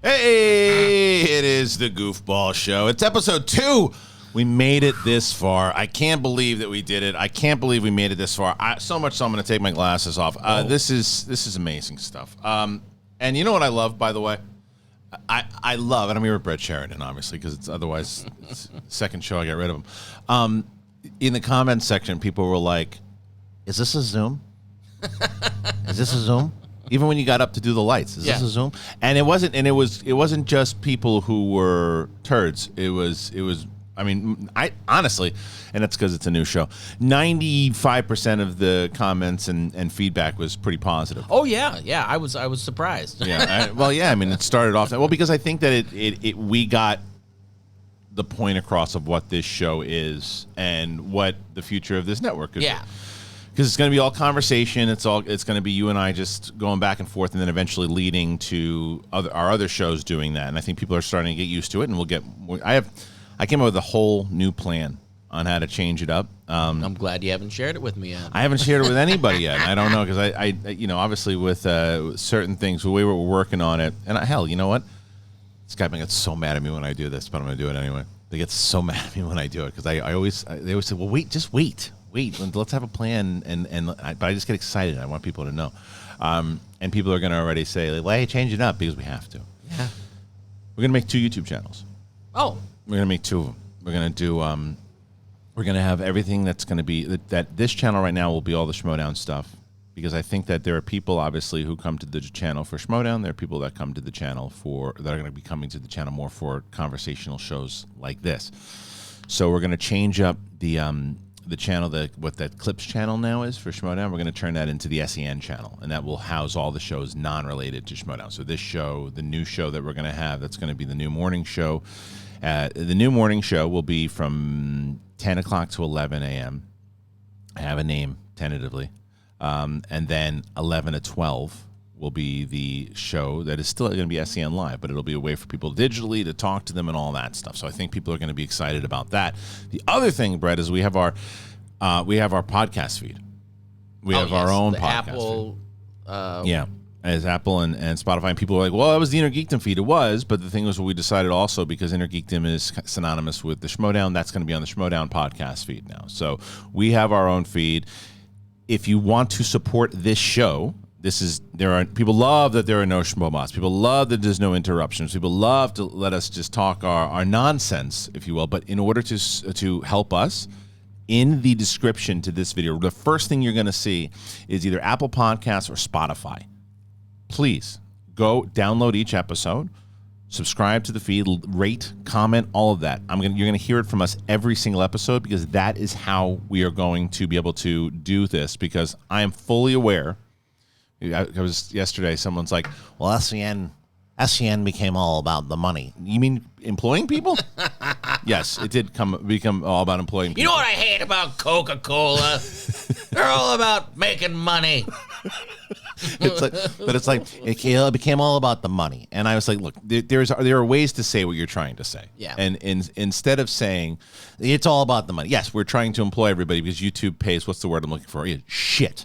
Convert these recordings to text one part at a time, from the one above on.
Hey, it is the Goofball Show. It's episode 2. We made it this far. I can't believe that we did it. I can't believe we made it this far. So much so I'm going to take my glasses off. This is amazing stuff. And you know what I love, by the way? I love, and I'm here with Brett Sheridan, obviously, because it's the second show I get rid of him. In the comments section, people were like, "Is this a Zoom? Is this a Zoom?" Even when you got up to do the lights, is this a Zoom? And it wasn't. And it wasn't just people who were turds. It was. I mean, I honestly, and that's because it's a new show. 95% of the comments and feedback was pretty positive. Oh yeah. I was surprised. Yeah. I mean, it started off because I think that we got the point across of what this show is and what the future of this network is. Yeah. Because it's going to be all conversation. It's going to be you and I just going back and forth, and then eventually leading to our other shows doing that. And I think people are starting to get used to it, and we'll get. I came up with a whole new plan on how to change it up. I'm glad you haven't shared it with me yet. I haven't shared it with anybody yet. I don't know because I obviously with certain things, the way we're working on it, and hell, you know what? Skype gets so mad at me when I do this, but I'm going to do it anyway. They get so mad at me when I do it because they always say, "Well, wait, let's have a plan." But I just get excited. I want people to know, and people are going to already say, "Well, hey, change it up," because we have to. Yeah. We're going to make 2 YouTube channels. Oh. We're going to make 2 of them. We're going to do. We're going to have everything that's going to be that this channel right now will be all the Schmodown stuff, because I think that there are people obviously who come to the channel for Schmodown. There are people that come to the channel that are going to be coming to the channel more for conversational shows like this. So we're going to change up the channel, what that Clips channel now is for Schmodown. We're going to turn that into the SEN channel, and that will house all the shows non-related to Schmodown. So this show, the new show that we're going to have, that's going to be the new morning show. The new morning show will be from 10 o'clock to 11 a.m. I have a name, tentatively. And then 11 to 12 will be the show that is still going to be SEN Live, but it'll be a way for people digitally to talk to them and all that stuff. So I think people are going to be excited about that. The other thing, Brett, is we have our podcast feed. We have our own podcast Apple, feed. As Apple and Spotify. And people are like, well, that was the Inner Geekdom feed. It was, but the thing was, we decided also, because Inner Geekdom is synonymous with the Schmodown, that's going to be on the Schmodown podcast feed now. So we have our own feed. If you want to support this show, people love that there are no Schmobots. People love that there's no interruptions. People love to let us just talk our nonsense, if you will. But in order to help us, in the description to this video, the first thing you're going to see is either Apple Podcasts or Spotify. Please go download each episode, subscribe to the feed, rate, comment, all of that. You're going to hear it from us every single episode, because that is how we are going to be able to do this, because I am fully aware. I was yesterday, someone's like, well, SEN became all about the money. You mean employing people? Yes, it did become all about employing people. You know what I hate about Coca-Cola? They're all about making money. It became all about the money. And I was like, look, there are ways to say what you're trying to say. Yeah. And instead of saying it's all about the money, yes, we're trying to employ everybody because YouTube pays, what's the word I'm looking for? Shit.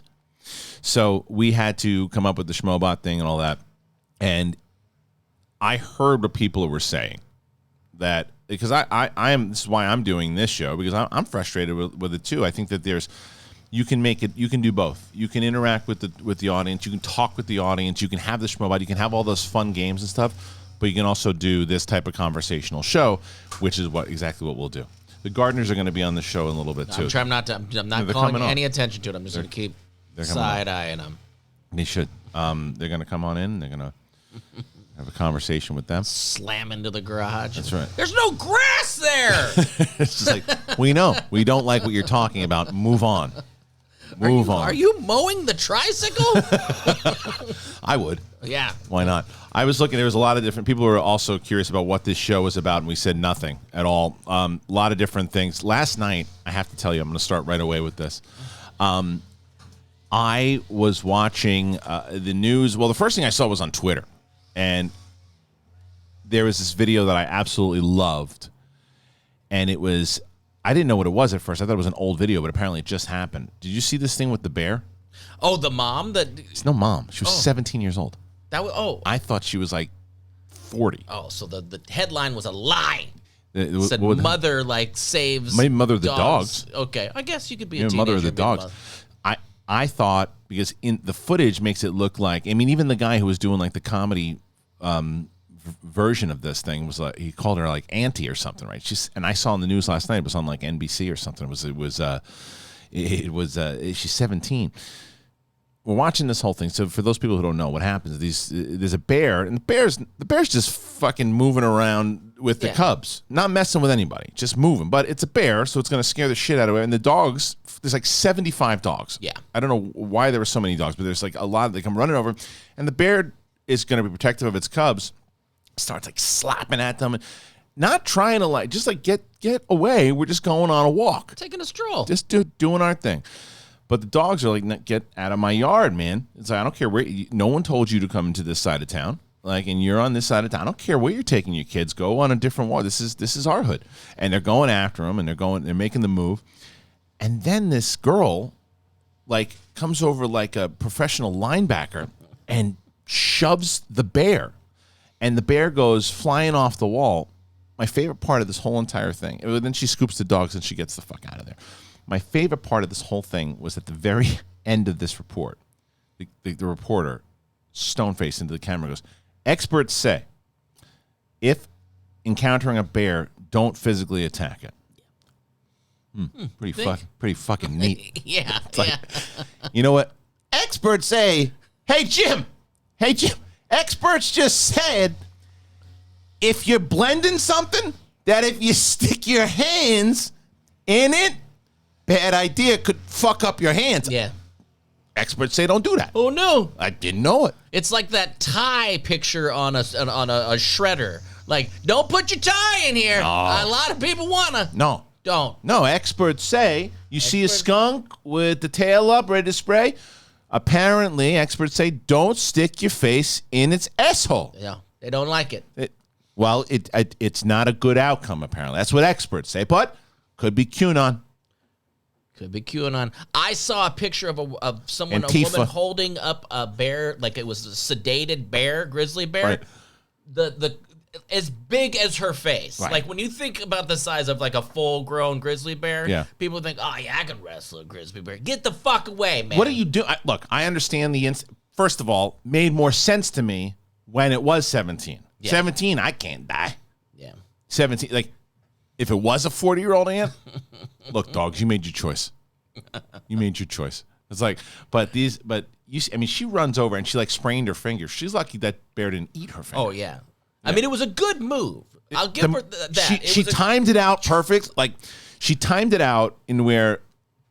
So we had to come up with the Schmobot thing and all that. And I heard what people were saying, that because this is why I'm doing this show, because I'm frustrated with it too. I think that you can do both. You can interact with the audience, you can talk with the audience, you can have the Schmobot, you can have all those fun games and stuff, but you can also do this type of conversational show, which is exactly what we'll do. The Gardeners are going to be on the show in a little bit too. I'm not calling any attention to it. I'm just going to keep side-eyeing them. They should. They're going to come on in. They're going to have a conversation with them. Slam into the garage. That's right. There's no grass there. It's just like, we know. We don't like what you're talking about. Move on. Move on. Are you mowing the tricycle? I would. Yeah. Why not? I was looking. There was a lot of different people who were also curious about what this show was about, and we said nothing at all. A lot of different things. Last night, I have to tell you, I'm going to start right away with this. I was watching the news. Well, the first thing I saw was on Twitter. And there was this video that I absolutely loved. And it was, I didn't know what it was at first. I thought it was an old video, but apparently it just happened. Did you see this thing with the bear? Oh, the mom? It's no mom. She was 17 years old. That was, I thought she was like 40. Oh, so the headline was a lie. It said mother saves maybe mother of the dogs. Okay, I guess you could be a teenager. Mother of the dogs. I thought, because in the footage makes it look like, I mean, even the guy who was doing like the comedy version of this thing was like, he called her like auntie or something, right? And I saw in the news last night, it was on like NBC or something. She's 17. We're watching this whole thing. So for those people who don't know what happens, there's a bear, and the bear's just fucking moving around with the cubs, not messing with anybody, just moving. But it's a bear, so it's going to scare the shit out of it. And the dogs, there's like 75 dogs. Yeah. I don't know why there were so many dogs, but there's like a lot. They come running over, and the bear is going to be protective of its cubs. Starts like slapping at them, and not trying to like just like get away. We're just going on a walk, taking a stroll, just doing our thing. But the dogs are like, get out of my yard, man. It's like, I don't care where. No one told you to come into this side of town. Like, and you're on this side of town. I don't care where you're taking your kids. Go on a different walk. This is our hood. And they're going after them, and they're making the move. And then this girl, like, comes over like a professional linebacker and shoves the bear. And the bear goes flying off the wall. My favorite part of this whole entire thing. Then she scoops the dogs and she gets the fuck out of there. My favorite part of this whole thing was at the very end of this report, the reporter, stone-faced into the camera, goes, experts say, if encountering a bear, don't physically attack it. Pretty fucking neat. Yeah. You know what? Experts say, hey, Jim, experts just said, if you're blending something, that if you stick your hands in it, bad idea, could fuck up your hands. Yeah. Experts say don't do that. Oh, no. I didn't know it. It's like that tie picture on a shredder. Like, don't put your tie in here. No. A lot of people want to. No. Don't. No, experts say you see a skunk with the tail up, ready to spray. Apparently, experts say don't stick your face in its asshole. Yeah, they don't like it. It's not a good outcome, apparently. That's what experts say, but could be QAnon. Could be QAnon. I saw a picture of someone, Antifa. a woman holding up a bear, like it was a sedated bear, grizzly bear. Right. The as big as her face. Right. Like when you think about the size of like a full-grown grizzly bear, people think, oh yeah, I can wrestle a grizzly bear. Get the fuck away, man. What do you do? Look, I understand first of all, made more sense to me when it was 17. Yeah. 17, I can't die. Yeah. 17, like, if it was a 40-year-old ant, look, dogs, you made your choice. You made your choice. It's like, she runs over and she like sprained her finger. She's lucky that bear didn't eat her finger. Oh yeah. I mean, it was a good move. I'll give her that. She timed it out perfect. Like, she timed it out in where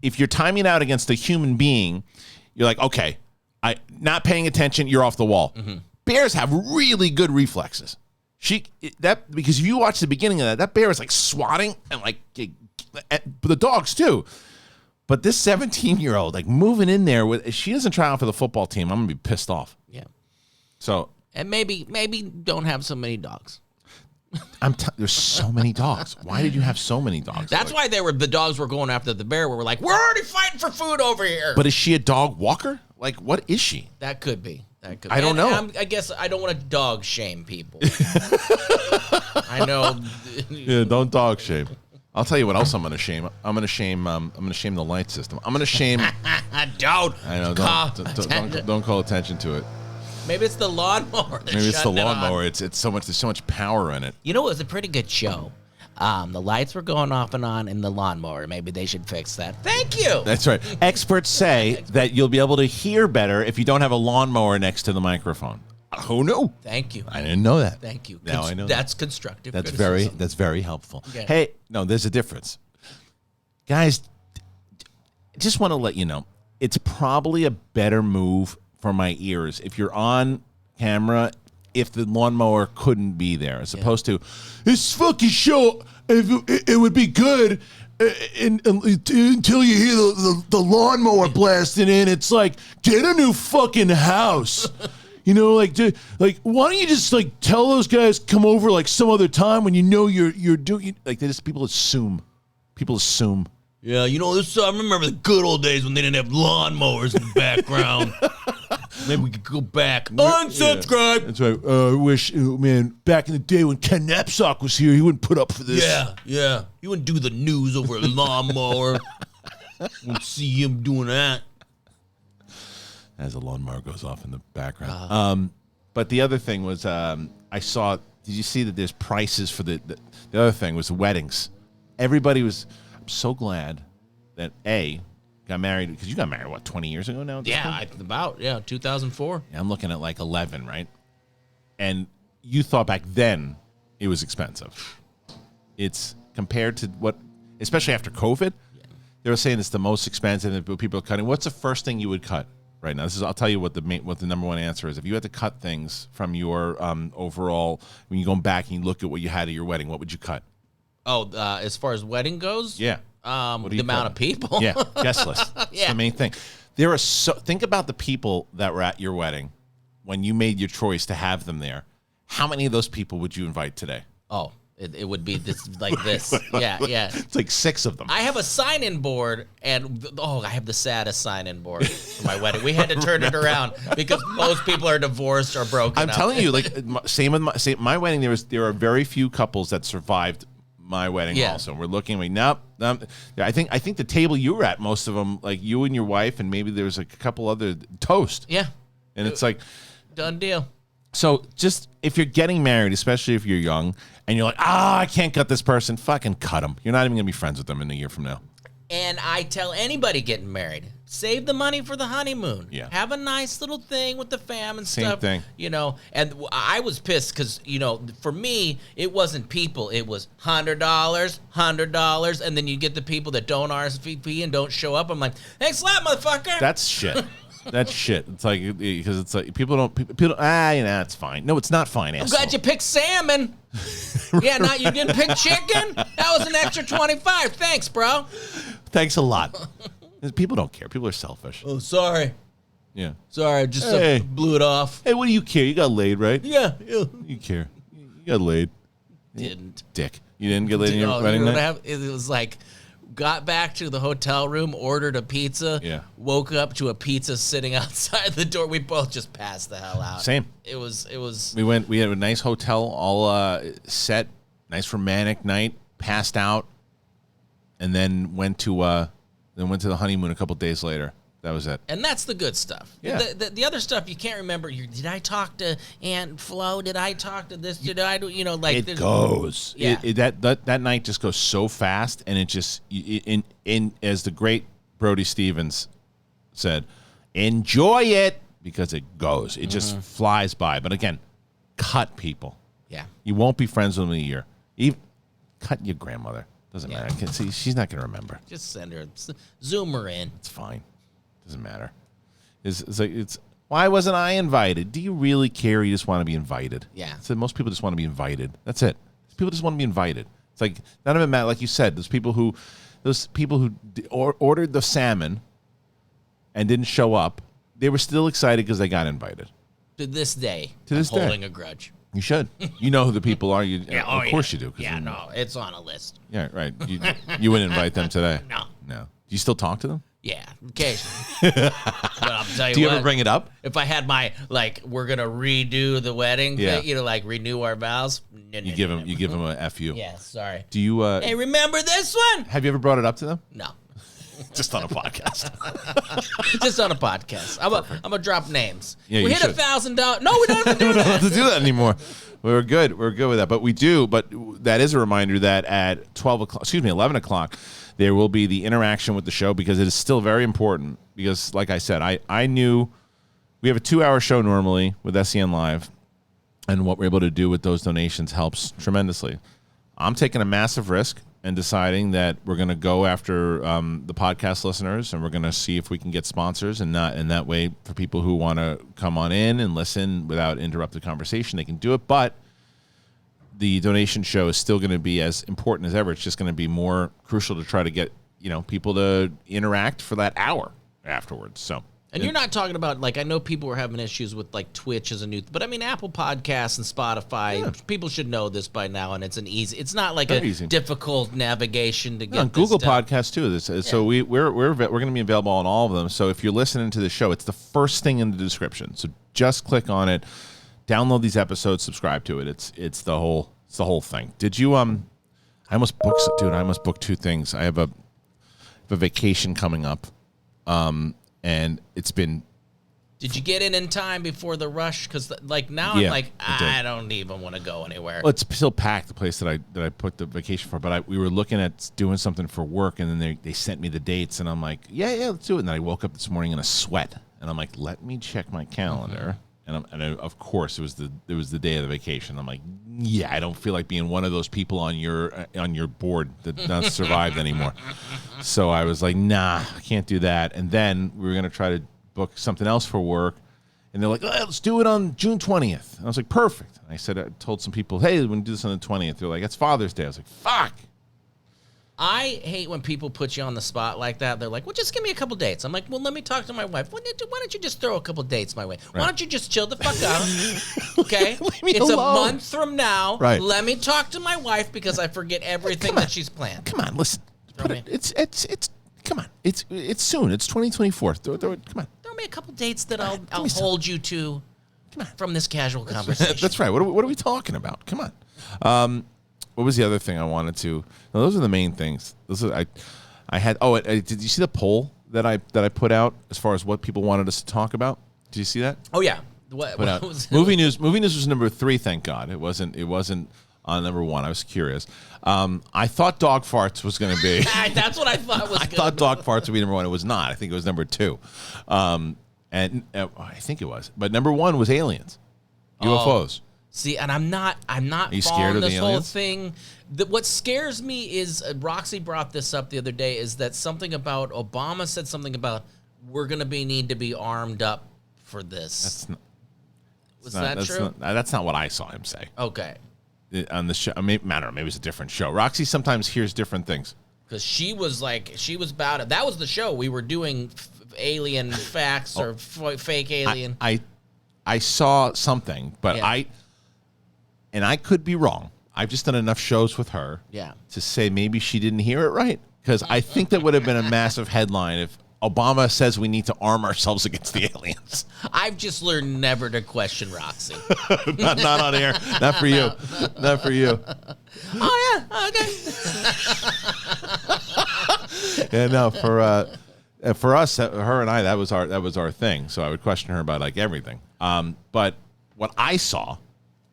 if you're timing out against a human being, you're like, okay, not paying attention, you're off the wall. Mm-hmm. Bears have really good reflexes. Because if you watch the beginning of that bear is like swatting and like the dogs too. But this 17-year-old like moving in there if she doesn't try out for the football team, I'm gonna be pissed off. Yeah. So and maybe don't have so many dogs. There's so many dogs. Why did you have so many dogs? That's why the dogs were going after the bear. We're like, we're already fighting for food over here. But is she a dog walker? Like, what is she? That could be. I don't know. I guess I don't want to dog shame people. I know. Yeah, don't dog shame. I'll tell you what else I'm going to shame. I'm going to shame the light system. I'm going to shame. Don't. I know. Don't call attention to it. Maybe it's the lawnmower. Maybe it's the lawnmower. It's so much. There's so much power in it. You know, it was a pretty good show. The lights were going off and on in the lawnmower. Maybe they should fix that. Thank you. That's right. Experts say that you'll be able to hear better if you don't have a lawnmower next to the microphone. Who knew? Thank you. I didn't know that. Thank you. Now I know. That's constructive. That's criticism. very helpful. Okay. Hey, no, there's a difference, guys. Just want to let you know, it's probably a better move for my ears if you're on camera. If the lawnmower couldn't be there, as opposed to this fucking show, it would be good until you hear the lawnmower blasting in. It's like, get a new fucking house. You know, like why don't you just like tell those guys come over like some other time when you know you're doing like people assume. Yeah, you know this. I remember the good old days when they didn't have lawnmowers in the background. Maybe we could go back. Unsubscribe. Yeah. That's right. I wish, man, back in the day when Ken Knapsack was here, he wouldn't put up for this. Yeah. He wouldn't do the news over a lawnmower. Wouldn't see him doing that. As a lawnmower goes off in the background. But the other thing was, I saw. Did you see that there's prices for the other thing was the weddings? Everybody was. I'm so glad that got married, because you got married, what, 20 years ago now? Yeah, 2004. Yeah, I'm looking at like 11, right? And you thought back then it was expensive. It's compared to what, especially after COVID, they were saying it's the most expensive, and people are cutting. What's the first thing you would cut right now? I'll tell you what the number one answer is. If you had to cut things from your overall, when you're going back and you look at what you had at your wedding, what would you cut? Oh, as far as wedding goes? Yeah. The amount of people. Yeah, guest list. That's the main thing. Think about the people that were at your wedding when you made your choice to have them there. How many of those people would you invite today? Oh, it would be this like this. Yeah. It's like 6 of them. I have a sign-in board, and I have the saddest sign-in board for my wedding. We had to turn it around because most people are divorced or broken up. I'm telling you, like same with my wedding. There are very few couples that survived my wedding also. We're looking, nope. I think the table you were at, most of them, like you and your wife, and maybe there was a couple other toast. Yeah. And it's like done deal. So just if you're getting married, especially if you're young, and you're like, I can't cut this person, fucking cut them. You're not even going to be friends with them in a year from now. And I tell anybody getting married, save the money for the honeymoon. Yeah. Have a nice little thing with the fam and Same stuff. Thing. And I was pissed because, for me, it wasn't people. It was $100, and then you get the people that don't RSVP and don't show up. I'm like, thanks a lot, motherfucker. That's shit. That's shit. It's like, because it's like people don't, it's fine. No, it's not fine, I'm glad you picked salmon. Yeah, you didn't pick chicken? That was an extra 25. Thanks, bro. Thanks a lot. People don't care. People are selfish. Oh, sorry. Yeah. Sorry, I just blew it off. Hey, what do you care? You got laid, right? Yeah. You care. You got laid. Didn't. Dick. You didn't get laid in your wedding night? It was like, got back to the hotel room, ordered a pizza, woke up to a pizza sitting outside the door. We both just passed the hell out. Same. It was. We had a nice hotel, all set, nice romantic night, passed out, and then went to the honeymoon a couple days later. That was it. And that's the good stuff. Yeah. The other stuff you can't remember. Did I talk to Aunt Flo? Did I talk to this? Did I do? It goes. Yeah. That night just goes so fast, and it just as the great Brody Stevens said, enjoy it because it goes. It just flies by. But again, cut people. Yeah. You won't be friends with them in a year. Even cut your grandmother. Doesn't matter. See, she's not going to remember. Just send her. Zoom her in. It's fine. Doesn't matter. It's why wasn't I invited? Do you really care? Or you just want to be invited? Yeah. So most people just want to be invited. That's it. People just want to be invited. It's like none of it matters. Like you said, those people who ordered the salmon and didn't show up, they were still excited because they got invited. To this day, holding a grudge. You should. You know who the people are. Of course you do. Yeah, no, it's on a list. Yeah, right. You wouldn't invite them today. No. Do you still talk to them? Yeah, occasionally. But I'll tell you Do you ever bring it up? If I had my, we're going to redo the wedding, thing, renew our vows. You give them a FU. Yeah, sorry. Do you... hey, remember this one? Have you ever brought it up to them? No. Just on a podcast. Just on a podcast. I'm going to drop names. Yeah, we hit $1,000. No, we don't have to do that. We don't have to do that anymore. We're good. We're good with that. But we do. But that is a reminder that at 11 o'clock, there will be the interaction with the show because it is still very important. Because, like I said, I knew we have a 2-hour show normally with SEN Live, and what we're able to do with those donations helps tremendously. I'm taking a massive risk and deciding that we're going to go after the podcast listeners, and we're going to see if we can get sponsors, and that way for people who want to come on in and listen without interrupted conversation, they can do it. But the donation show is still going to be as important as ever. It's just going to be more crucial to try to get people to interact for that hour afterwards. So And you're not talking about, like, I know people were having issues with, like, Twitch as a new, but I mean, Apple Podcasts and Spotify, people should know this by now, and it's not like difficult navigation to get Google Podcasts, too. So we're going to be available on all of them. So if you're listening to the show, it's the first thing in the description. So just click on it, download these episodes, subscribe to it. It's the whole thing. Did you, I almost booked 2 things. I have a vacation coming up. And it's been. Did you get in time before the rush? Because now I'm like, I don't even want to go anywhere. Well, it's still packed, the place that I put the vacation for. But we were looking at doing something for work, and then they sent me the dates, and I'm like, yeah, let's do it. And then I woke up this morning in a sweat, and I'm like, let me check my calendar. Of course, it was the day of the vacation. I'm like, yeah, I don't feel like being one of those people on your board that not survived anymore. So I was like, nah, I can't do that. And then we were gonna try to book something else for work, and they're like, let's do it on June 20th. And I was like, perfect. And I told some people, hey, we're gonna do this on the 20th. They're like, it's Father's Day. I was like, fuck. I hate when people put you on the spot like that. They're like, well, just give me a couple dates. I'm like, well, let me talk to my wife. Why don't you just throw a couple dates my way? Why don't you just chill the fuck out? Okay? It's a month from now. Right. Let me talk to my wife because I forget everything that she's planned. Come on, listen. It's come on. It's soon. It's 2024. Throw it, come on. Throw me a couple dates that I'll hold you to from this casual conversation. That's right. What are we talking about? Come on. What was the other thing I wanted to? No, those are the main things. I had. Oh, did you see the poll that I put out as far as what people wanted us to talk about? Did you see that? Oh yeah. What was movie news? Movie news was number 3. Thank God it wasn't on number 1. I was curious. I thought dog farts was going to be. That's what I thought was. I thought dog farts would be number 1. It was not. I think it was number 2. And I think it was. But number 1 was aliens, UFOs. See, and I'm not scared of this the whole aliens? thing. What scares me is Roxy brought this up the other day. Is that something about Obama said something about we're going to need to be armed up for this? Was that true? That's not what I saw him say. Okay. On the show, maybe it was a different show. Roxy sometimes hears different things. Because she was about it. That was the show we were doing. Alien facts or fake alien. I saw something, but and I could be wrong. I've just done enough shows with her to say maybe she didn't hear it right. Because I think that would have been a massive headline if Obama says we need to arm ourselves against the aliens. I've just learned never to question Roxy. not on air. Not for you. Not for you. Oh, yeah. Okay. Yeah, no, for us, her and I, that was our thing. So I would question her about like everything. But what I saw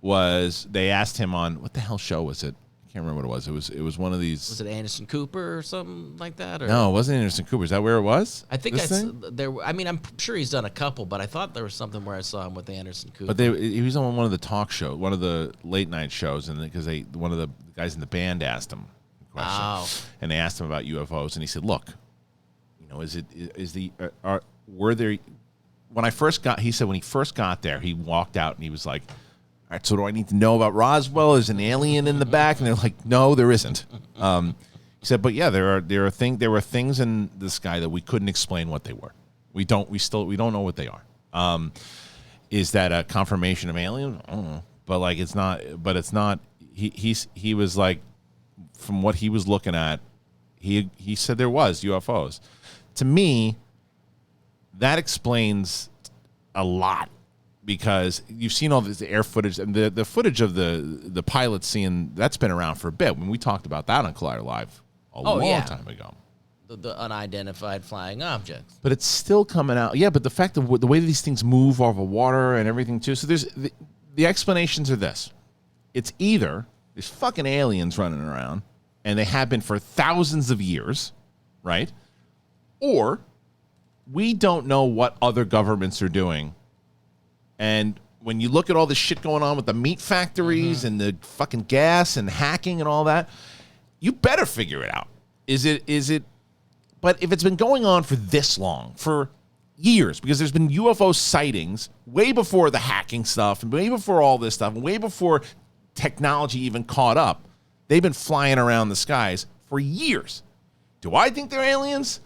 was they asked him on what the hell show was it? I can't remember what it was. It was one of these. Was it Anderson Cooper or something like that? Or? No, it wasn't Anderson Cooper. Is that where it was? I think there. I mean, I'm sure he's done a couple, but I thought there was something where I saw him with Anderson Cooper. But he was on one of the talk shows, one of the late night shows, and because one of the guys in the band asked him a question, and they asked him about UFOs, and he said, "Look, were there?" When he said when he first got there, he walked out and he was like, all right, so do I need to know about Roswell? Is an alien in the back? And they're like, no, there isn't. He said, but yeah, there were things in the sky that we couldn't explain what they were. We don't know what they are. Is that a confirmation of aliens? I don't know. But it's not. He was like, from what he was looking at, he said there was UFOs. To me, that explains a lot. Because you've seen all this air footage, and the footage of the pilot seeing, that's been around for a bit. When we talked about that on Collider Live a long time ago. The unidentified flying objects. But it's still coming out. Yeah, but the fact of the way these things move over water and everything too. So there's the explanations are this. It's either there's fucking aliens running around, and they have been for thousands of years, right? Or we don't know what other governments are doing. And when you look at all this shit going on with the meat factories and the fucking gas and hacking and all that, you better figure it out. Is it? But if it's been going on for this long, for years, because there's been UFO sightings way before the hacking stuff and way before all this stuff and way before technology even caught up, they've been flying around the skies for years. Do I think they're aliens?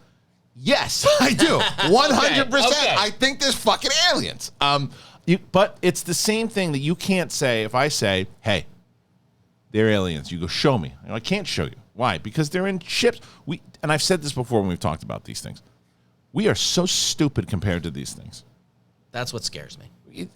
Yes, I do. 100%. Okay. I think there's fucking aliens. But it's the same thing that you can't say. If I say, hey, they're aliens, you go, show me. I can't show you. Why? Because they're in ships. And I've said this before when we've talked about these things. We are so stupid compared to these things. That's what scares me.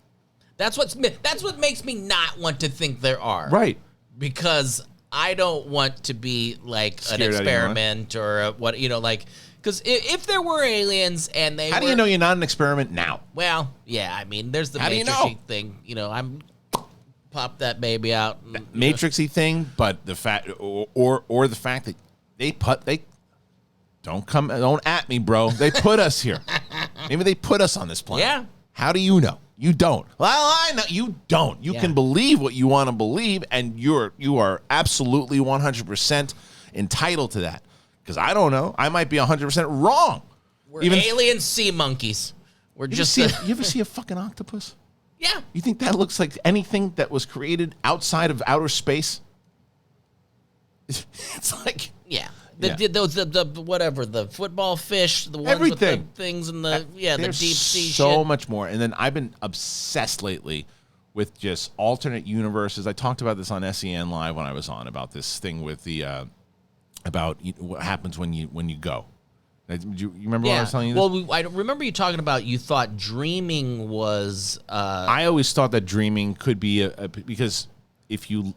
That's what makes me not want to think there are. Right. Because I don't want to be like Scared an experiment or what, like, because if there were aliens and they How do you know you're not an experiment now? Well, yeah, I mean, there's the Matrix thing. I'm pop that baby out. Matrixy thing, but the fact or the fact that they don't at me, bro. They put us here. Maybe they put us on this planet. Yeah. How do you know? You don't. Well, I know you don't. You can believe what you want to believe, and you are absolutely 100% entitled to that. Because I don't know. I might be 100% wrong. We're alien sea monkeys. We're you ever see a fucking octopus? Yeah. You think that looks like anything that was created outside of outer space? It's like the football fish, the ones everything. with the things in the the deep sea so shit. much more. And then I've been obsessed lately with just alternate universes. I talked about this on SEN Live when I was on about this thing with the about what happens when you go. Do you remember what I was telling you this? Well, I remember you talking about you thought dreaming was. I always thought that dreaming could be because when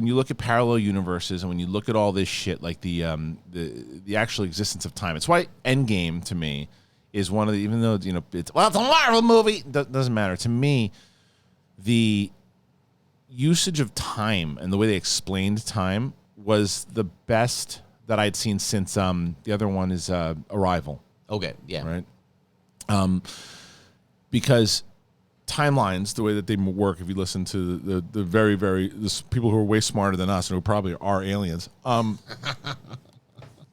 you look at parallel universes and when you look at all this shit, like the actual existence of time, it's why Endgame to me is one of the, even though it's a Marvel movie, doesn't matter to me. The usage of time and the way they explained time was the best that I'd seen since the other one is Arrival. Okay, yeah, right. Because timelines, the way that they work, if you listen to the very, very people who are way smarter than us and who probably are aliens,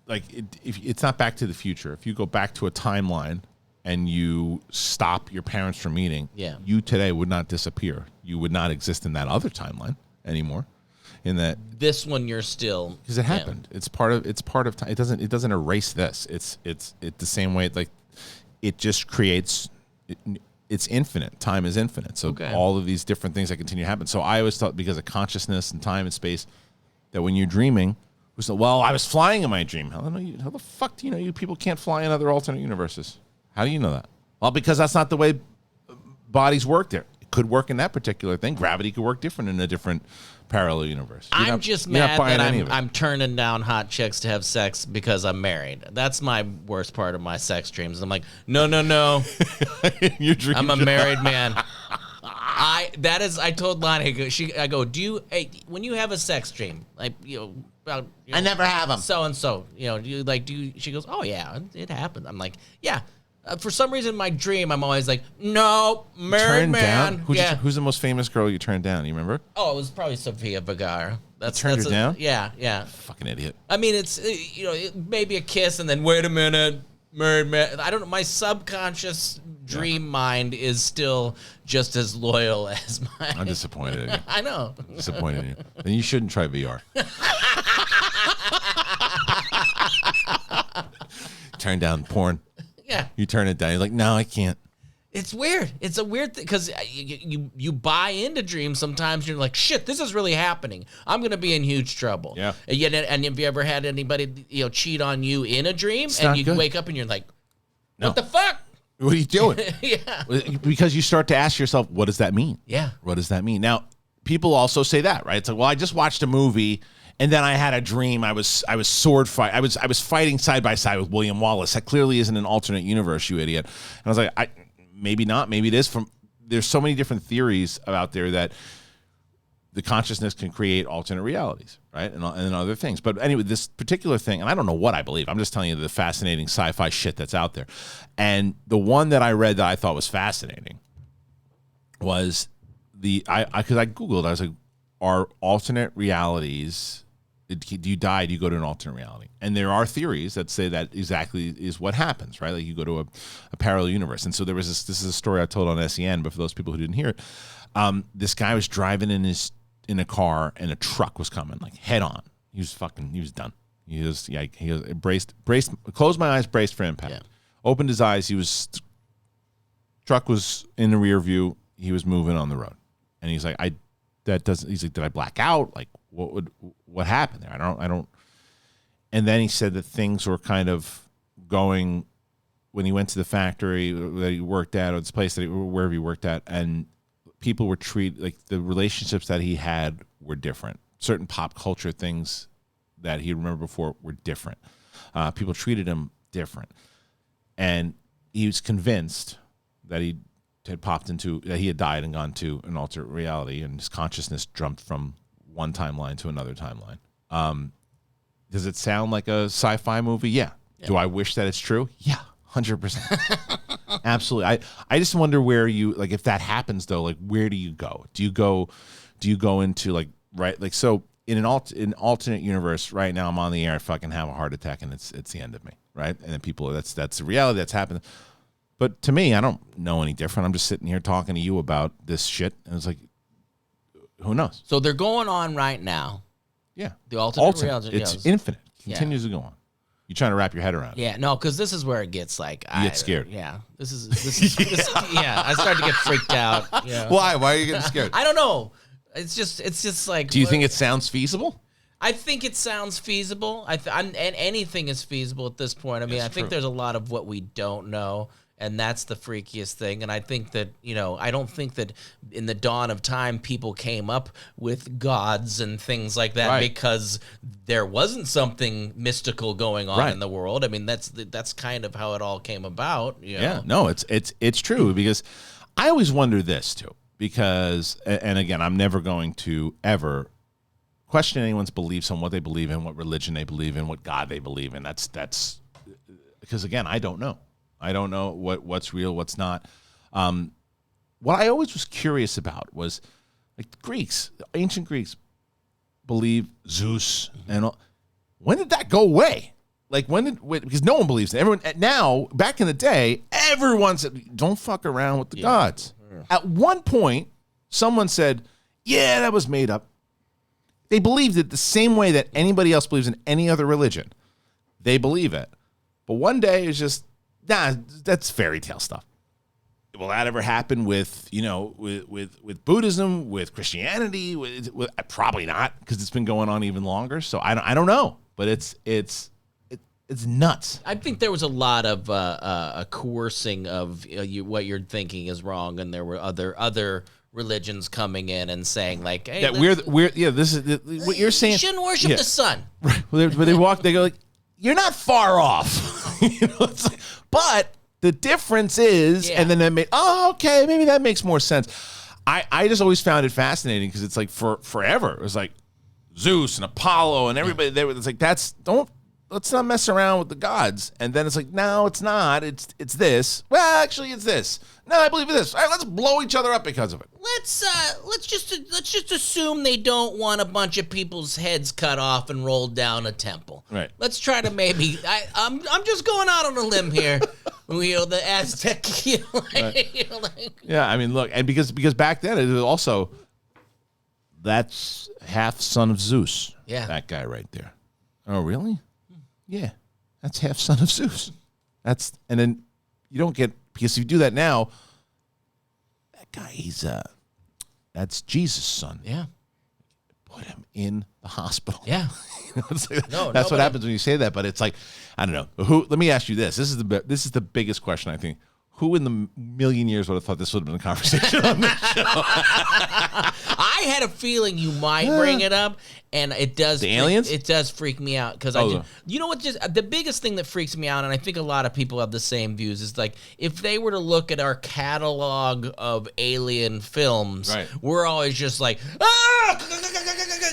like it's not Back to the Future. If you go back to a timeline and you stop your parents from meeting, you today would not disappear. You would not exist in that other timeline anymore. In that this one, you're still because it happened. It's part of time. It doesn't erase this. It's the same way. Like it just creates. It's infinite. Time is infinite. So all of these different things that continue to happen. So I always thought because of consciousness and time and space that when you're dreaming, I was flying in my dream. How the fuck do you know you people can't fly in other alternate universes? How do you know that? Well, because that's not the way bodies work there. It could work in that particular thing. Gravity could work different in a different parallel universe. I'm just mad that I'm turning down hot chicks to have sex because I'm married. That's my worst part of my sex dreams. I'm like, no. I'm a married man. I told Lonnie, I go, when you have a sex dream, like, I never have them. So and so, she goes, oh yeah, it happened. I'm like, yeah. For some reason, in my dream, I'm always like, no, married man. Who's the most famous girl you turned down? You remember? Oh, it was probably Sofia Vergara. Turned her down? Yeah. Fucking idiot. I mean, it's, maybe a kiss and then, wait a minute, married man. I don't know. My subconscious dream mind is still just as loyal as mine. I'm disappointed in you. I know. Disappointed in you. Then you shouldn't try VR. Turn down porn. Yeah. You turn it down. You're like, no, I can't. It's weird. It's a weird thing because you buy into dreams sometimes. You're like, shit, this is really happening. I'm going to be in huge trouble. Yeah. And have you ever had anybody cheat on you in a dream and you wake up and you're like, what the fuck? What are you doing? Yeah. Because you start to ask yourself, what does that mean? Yeah. What does that mean? Now, people also say that, right? It's like, well, I just watched a movie. And then I had a dream. I was sword fight. I was fighting side by side with William Wallace. That clearly isn't an alternate universe, you idiot. And I was like, maybe not. Maybe it is. There's so many different theories out there that the consciousness can create alternate realities, right, and other things. But anyway, this particular thing, and I don't know what I believe. I'm just telling you the fascinating sci-fi shit that's out there. And the one that I read that I thought was fascinating was because I Googled. I was like, are alternate realities? Do you die? Do you go to an alternate reality? And there are theories that say that exactly is what happens, right? Like you go to a parallel universe. And so there was this is a story I told on SEN, but for those people who didn't hear it, this guy was driving in a car and a truck was coming like head on. He was done. He was braced, closed my eyes, braced for impact. Yeah. Opened his eyes. Truck was in the rear view. He was moving on the road. And he's like, he's like, did I black out? Like, what happened there? I don't. And then he said that things were kind of going when he went to the factory that he worked at, or this place wherever he worked at, and people were treated like the relationships that he had were different. Certain pop culture things that he remembered before were different. People treated him different. And he was convinced that he had died and gone to an alternate reality, and his consciousness jumped from one timeline to another timeline. Does it sound like a sci-fi movie? Yeah. Do I wish that it's true? Yeah, 100%. Absolutely. I just wonder where if that happens though, like where do you go? Do you go into like, right? Like, so in an alternate universe right now, I'm on the air, I fucking have a heart attack and it's the end of me. Right. And then that's the reality that's happening. But to me, I don't know any different. I'm just sitting here talking to you about this shit. And it's like, who knows? So they're going on right now. Yeah. The alternate reality. It's infinite. Continues to go on. You're trying to wrap your head around it. Yeah, no, because this is where it gets like you get scared. Yeah, this is yeah. I start to get freaked out. Yeah. Why? Why are you getting scared? I don't know. It's just like. Do you think it sounds feasible? I think it sounds feasible. And anything is feasible at this point. I mean, I think there's a lot of what we don't know, and that's the freakiest thing. And I think that, I don't think that in the dawn of time people came up with gods and things like that because there wasn't something mystical going on in the world. I mean, that's kind of how it all came about. Yeah, no, it's true, because I always wonder this too, because, and again, I'm never going to ever question anyone's beliefs on what they believe in, what religion they believe in, what God they believe in. That's because, again, I don't know. I don't know what's real, what's not. What I always was curious about was, like, the Greeks, the ancient Greeks, believe Zeuss and all. When did that go away? Like, because no one believes it. Everyone now, back in the day, everyone said, "Don't fuck around with the gods." Yeah. At one point, someone said, "Yeah, that was made up." They believed it the same way that anybody else believes in any other religion. They believe it. But one day it's just, nah, that's fairy tale stuff. Will that ever happen with Buddhism, with Christianity? With probably not, because it's been going on even longer. So I don't know. But it's nuts. I think there was a lot of a coercing of what you're thinking is wrong, and there were other religions coming in and saying, like, hey, this is what you're saying. You shouldn't worship the sun. Right. But they go like, you're not far off. It's like, but the difference is, and then that okay, maybe that makes more sense. I just always found it fascinating, because it's like forever. It was like Zeus and Apollo and everybody there. It's like, let's not mess around with the gods. And then it's like, no, it's not. It's this. Well, actually, it's this. No, I believe in this. All right, let's blow each other up because of it. Let's just assume they don't want a bunch of people's heads cut off and rolled down a temple. Right. Let's try to maybe. I'm just going out on a limb here. The Aztec. Yeah, I mean, look, and because back then it was also, that's half son of Zeus. Yeah. That guy right there. Oh, really? Yeah, that's half son of Zeus. And then you don't get, because if you do that now, that guy, that's Jesus' son. Yeah. Put him in the hospital. Yeah. That's what happens when you say that. But it's like, I don't know. Let me ask you this. This is the biggest question, I think. Who in the million years would have thought this would have been a conversation on this show? I had a feeling you might bring it up, and it does. The aliens? It does freak me out, because you know what? Just the biggest thing that freaks me out, and I think a lot of people have the same views, is like, if they were to look at our catalog of alien films, we're always just like,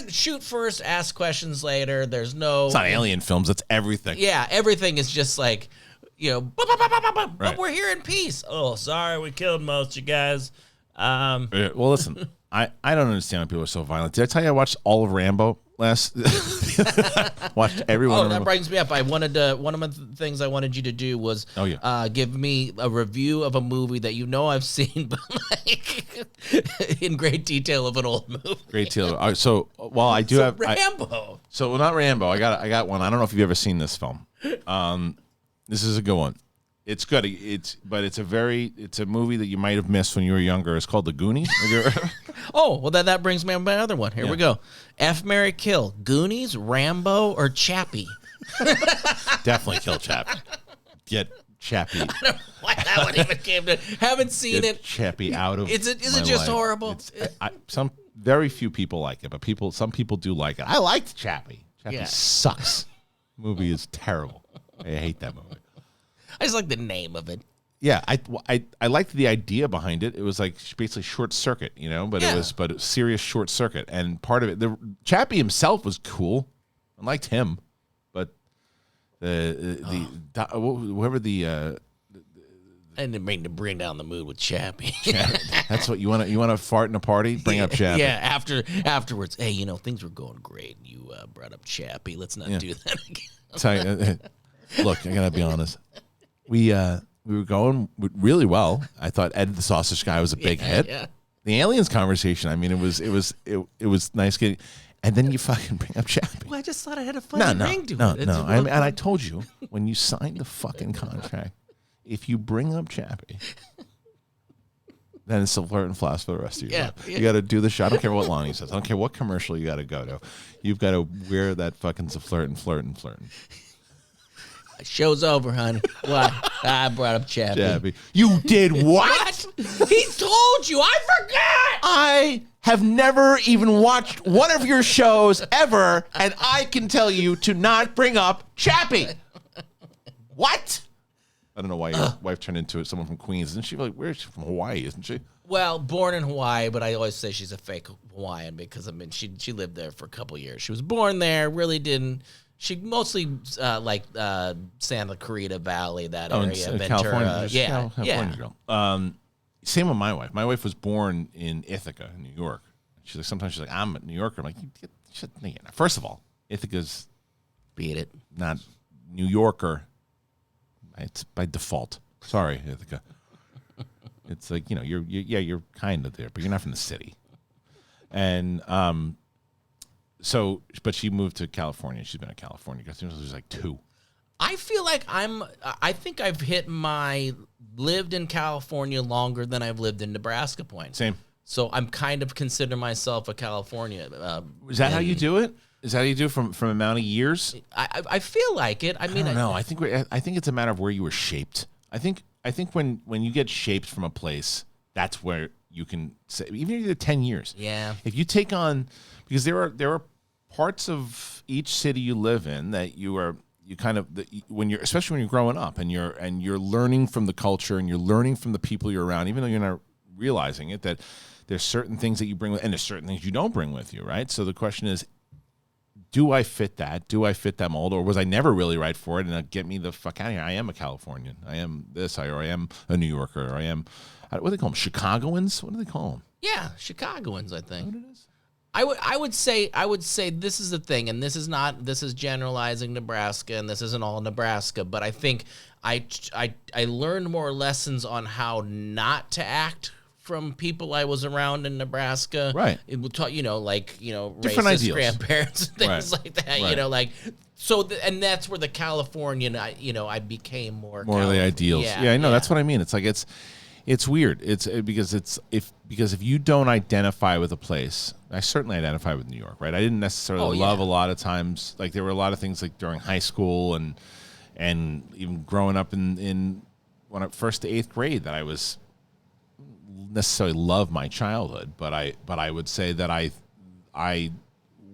shoot first, ask questions later. There's no. It's not alien films. It's everything. Yeah, everything is just like, but we're here in peace. Oh, sorry, we killed most of you guys. Well, listen, I don't understand why people are so violent. Did I tell you I watched all of Rambo? last watched every one. Oh, that brings me up. I wanted to. One of the things I wanted you to do was, give me a review of a movie that I've seen, but like in great detail of an old movie. Great deal. All right, so while I do have Rambo. Not Rambo. I got one. I don't know if you've ever seen this film. This is a good one. It's good. It's a movie that you might have missed when you were younger. It's called The Goonies. Oh, well, that brings me to my other one. Here we go. F, Marry, Kill. Goonies, Rambo, or Chappie? Definitely kill Chappie. Get Chappie. I don't know why that one even came to. Haven't seen it. Chappie out of. Is it just life. horrible? Some very few people like it, but some people do like it. I liked Chappie. Chappie sucks. Movie is terrible. I hate that movie. I just like the name of it. Yeah, I liked the idea behind it. It was like basically Short Circuit, but it was serious Short Circuit, and part of it, Chappie himself was cool. I liked him, but whoever the I didn't mean to bring down the mood with Chappie. That's what you want to fart in a party. Bring up Chappie. Yeah, afterwards. Hey, things were going great. You brought up Chappie. Let's not do that again. Look, I gotta be honest. We were going really well. I thought Ed the Sausage Guy was a big hit. Yeah. The aliens conversation. I mean, it was nice getting, and then you fucking bring up Chappie. Well, I just thought I had a funny ring to it. No. And I told you when you signed the fucking contract, if you bring up Chappie, then it's a flirt and floss for the rest of your life. Yeah. You got to do the show. I don't care what Lonnie says. I don't care what commercial you got to go to. You've got to wear that fucking flirt. Show's over, honey. What? I brought up Chappie. You did what? He told you. I forgot. I have never even watched one of your shows ever, and I can tell you to not bring up Chappie. What? I don't know why your wife turned into someone from Queens. Isn't she where's she from? Hawaii, isn't she? Well, born in Hawaii, but I always say she's a fake Hawaiian because, she lived there for a couple years. She was born there, really didn't. She mostly Santa Clarita Valley, that area, Ventura. California girl. Same with my wife. My wife was born in Ithaca, New York. Sometimes she's like, I'm a New Yorker. I'm like, first of all, Ithaca's beat it, not New Yorker. It's by default. Sorry, Ithaca. It's like you're kind of there, but you're not from the city. And So, but she moved to California. She's been in California because she was like 2. I feel like I think I've lived in California longer than I've lived in Nebraska point. Same. So I'm kind of consider myself a California. Is that how you do it? Is that how you do it from amount of years? I feel like it. I mean, I don't know. I think it's a matter of where you were shaped. I think when you get shaped from a place, that's where you can say, even if you're 10 years. Yeah. If you take on, because there are parts of each city you live in that especially when you're growing up and you're learning from the culture and you're learning from the people you're around, even though you're not realizing it, that there's certain things that you bring with, and there's certain things you don't bring with you, right? So the question is, do I fit that? Do I fit that mold, or was I never really right for it? And get me the fuck out of here. I am a Californian. I am this. Or I am a New Yorker. Or I am, what do they call them? Chicagoans? What do they call them? Yeah, Chicagoans, I think. What it is? I would say this is the thing, and this is generalizing Nebraska, and this isn't all Nebraska, but I think I learned more lessons on how not to act from people I was around in Nebraska. Right. It would talk, different racist ideals. grandparents and things Right. like that. Right. And that's where the Californian, I became more of the ideals. Yeah, I know. That's what I mean. It's like it's weird. It's because if you don't identify with a place, I certainly identify with New York, right? I didn't necessarily love a lot of times. Like there were a lot of things like during high school and even growing up in when I first to 8th grade that I was necessarily love my childhood, but I would say that I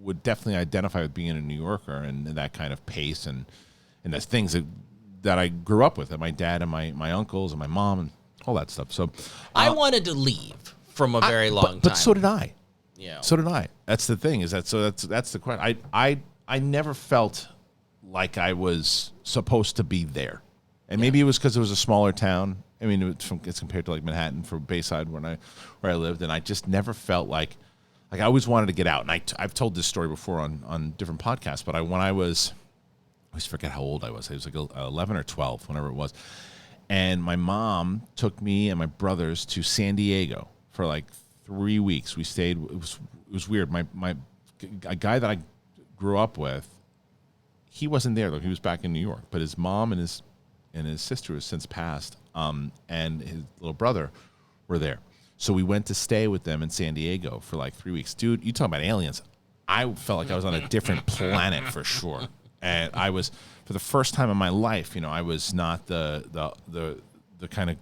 would definitely identify with being a New Yorker and that kind of pace and the things that I grew up with, and my dad and my uncles and my mom and all that stuff. So I wanted to leave from a very long time. But so did I. Yeah. So did I. That's the thing. That's the question. I never felt like I was supposed to be there, and maybe it was because it was a smaller town. I mean, it's compared to like Manhattan for Bayside where I lived, and I just never felt like like I always wanted to get out, and I've told this story before on different podcasts. But when I always forget how old I was. I was like 11 or 12, whenever it was. And my mom took me and my brothers to San Diego for like 3 weeks. We stayed. It was weird. A guy that I grew up with, he wasn't there though. He was back in New York. But his mom and his sister has since passed. And his little brother were there. So we went to stay with them in San Diego for like 3 weeks. Dude, you talk about aliens. I felt like I was on a different planet for sure. And I was, for the first time in my life, you know, I was not the kind of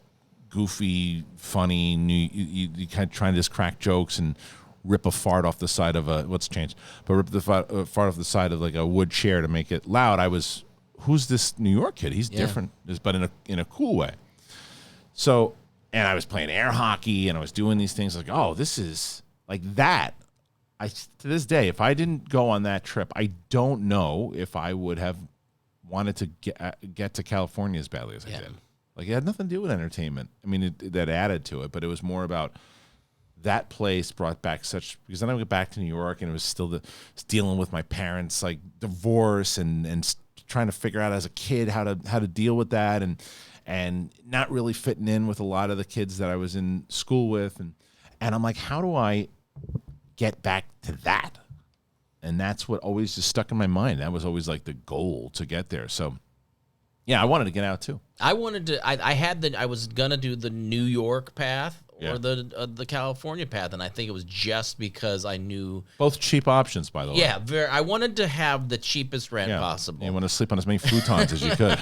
goofy, funny, you kind of trying to just crack jokes and rip a fart off the side of rip the fart off the side of like a wood chair to make it loud. I was, who's this New York kid? He's different, but in a cool way. So, and I was playing air hockey and I was doing these things like, oh, this is like that. To this day, if I didn't go on that trip, I don't know if I would have wanted to get to California as badly as I did. Like, it had nothing to do with entertainment. I mean, that added to it, but it was more about that place brought back because then I went back to New York and it was still dealing with my parents' like divorce and trying to figure out as a kid how to deal with that and not really fitting in with a lot of the kids that I was in school with. And I'm like, how do I get back to that? And that's what always just stuck in my mind. That was always like the goal to get there. So yeah, I wanted to get out too. I was gonna do the New York path or the California path, and I think it was just because I knew both cheap options, by the way. Yeah, I wanted to have the cheapest rent possible. You want to sleep on as many futons as you could.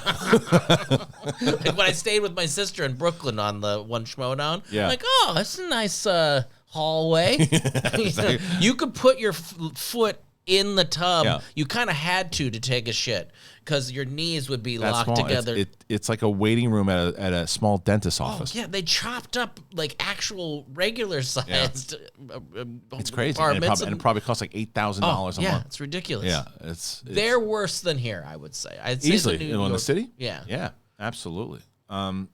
Like when I stayed with my sister in Brooklyn on the one Schmodown, I'm like, oh, that's a nice hallway. You could put your foot in the tub. Yeah. You kind of had to take a shit because your knees would be locked together. It's like a waiting room at a small dentist's office. Yeah, they chopped up like actual regular sized. It's crazy, and it probably costs like $8,000 a month. Yeah, it's ridiculous. Yeah, they're worse than here. I would say. I'd say easily in the city. Yeah, absolutely. But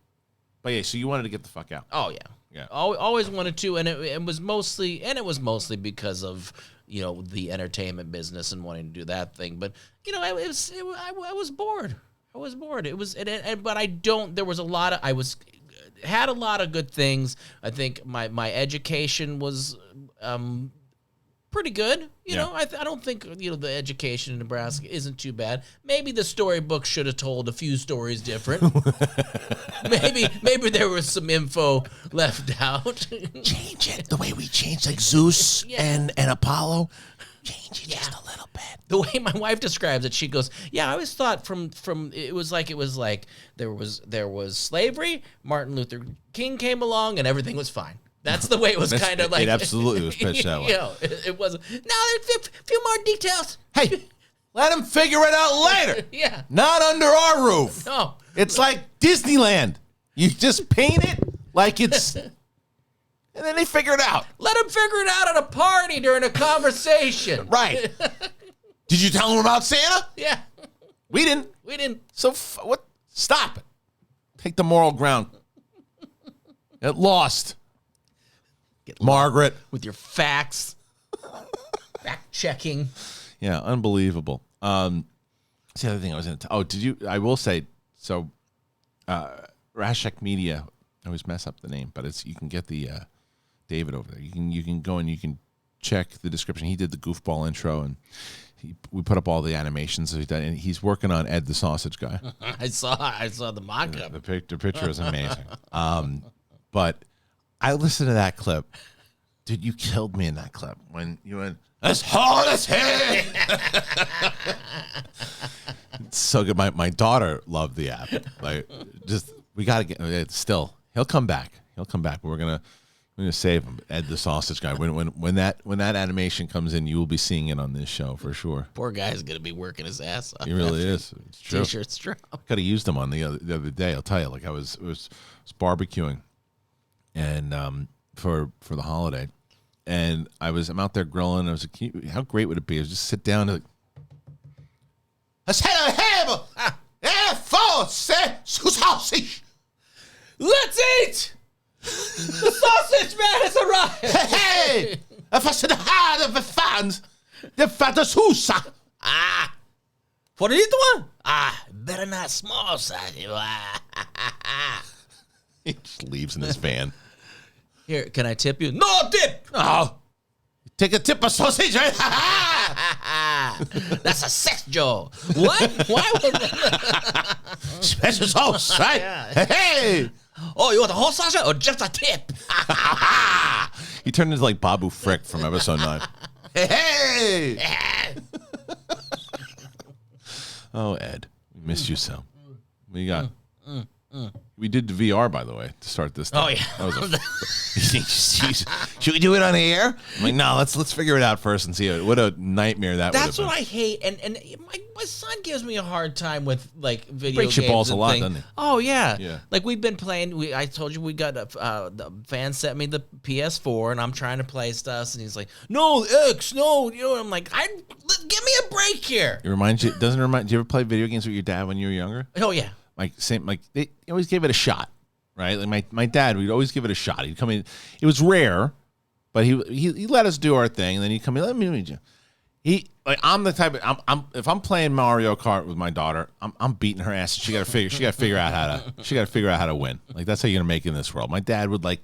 yeah, so you wanted to get the fuck out. Oh yeah. Yeah, always wanted to, and it was mostly because of the entertainment business and wanting to do that thing. But I was bored. It was, but I don't. There was a lot of had a lot of good things. I think my education was pretty good. I don't think the education in Nebraska isn't too bad. Maybe the storybook should have told a few stories different. maybe there was some info left out. Change it the way we changed like Zeuss and Apollo. Change it just a little bit. The way my wife describes it, she goes, "Yeah, I always thought from it was like there was slavery. Martin Luther King came along and everything was fine." That's the way it was kind of like. It absolutely was pitched that way. It wasn't. Now there's a few more details. Hey, let them figure it out later. Yeah. Not under our roof. No. It's like Disneyland. You just paint it like it's, and then they figure it out. Let them figure it out at a party during a conversation. Right. Did you tell them about Santa? Yeah. We didn't. So what? Stop it. Take the moral ground. It lost. Margaret. With your facts. Fact checking. Yeah, unbelievable. That's the other thing I was going to I will say, so Rashek Media, I always mess up the name, but you can get the David over there. You can go and you can check the description. He did the Goofball intro, and we put up all the animations that he's done, and he's working on Ed the Sausage Guy. I saw the mock-up. The picture is amazing. But I listened to that clip. Dude, you killed me in that clip when you went, as hard as hell. It's so good. My daughter loved the app. Like, we got to get it. Still, he'll come back. We're gonna save him. Ed the Sausage Guy. When that animation comes in, you will be seeing it on this show for sure. Poor guy's gonna be working his ass off. He really is. It's true. T-shirts drop. I could have used him on the other day. I'll tell you. Like I was barbecuing, and for the holiday, and I'm out there grilling. I was like, how great would it be? I was just sit down and let's have sausage. Let's eat. The sausage man has arrived. Hey, fascinado fans. The fattest husa. For the little one? Better not small size. He just leaves in his van. Here, can I tip you? No tip. Oh, take a tip of sausage, right? That's a sex joke. What? Why would Special sauce, right? Yeah. Hey. Oh, you want the whole sausage or just a tip? He turned into like Babu Frick from episode 9. Hey. Oh, Ed, we missed you so. We got. We did the VR, by the way, to start this thing. Oh, yeah. That was should we do it on the air? I'm like, no, let's figure it out first and see what a nightmare that would have been. That's what I hate, and my son gives me a hard time with like video Breaks games. your balls and a lot, things. doesn't it? Oh yeah. Yeah. Like we've been playing. I told you we got the fan sent me the PS4, and I'm trying to play stuff, and he's like, "No X, no." You know, I'm like, give me a break here. It reminds you. Doesn't it remind? Do you ever play video games with your dad when you were younger? Oh yeah. Like they always gave it a shot, right? Like my dad, we'd always give it a shot. He'd come in. It was rare, but he let us do our thing, and then he'd come in. Let me meet you. I'm the type of if I'm playing Mario Kart with my daughter, I'm beating her ass. She got to figure out how to win. Like that's how you're gonna make it in this world. My dad would like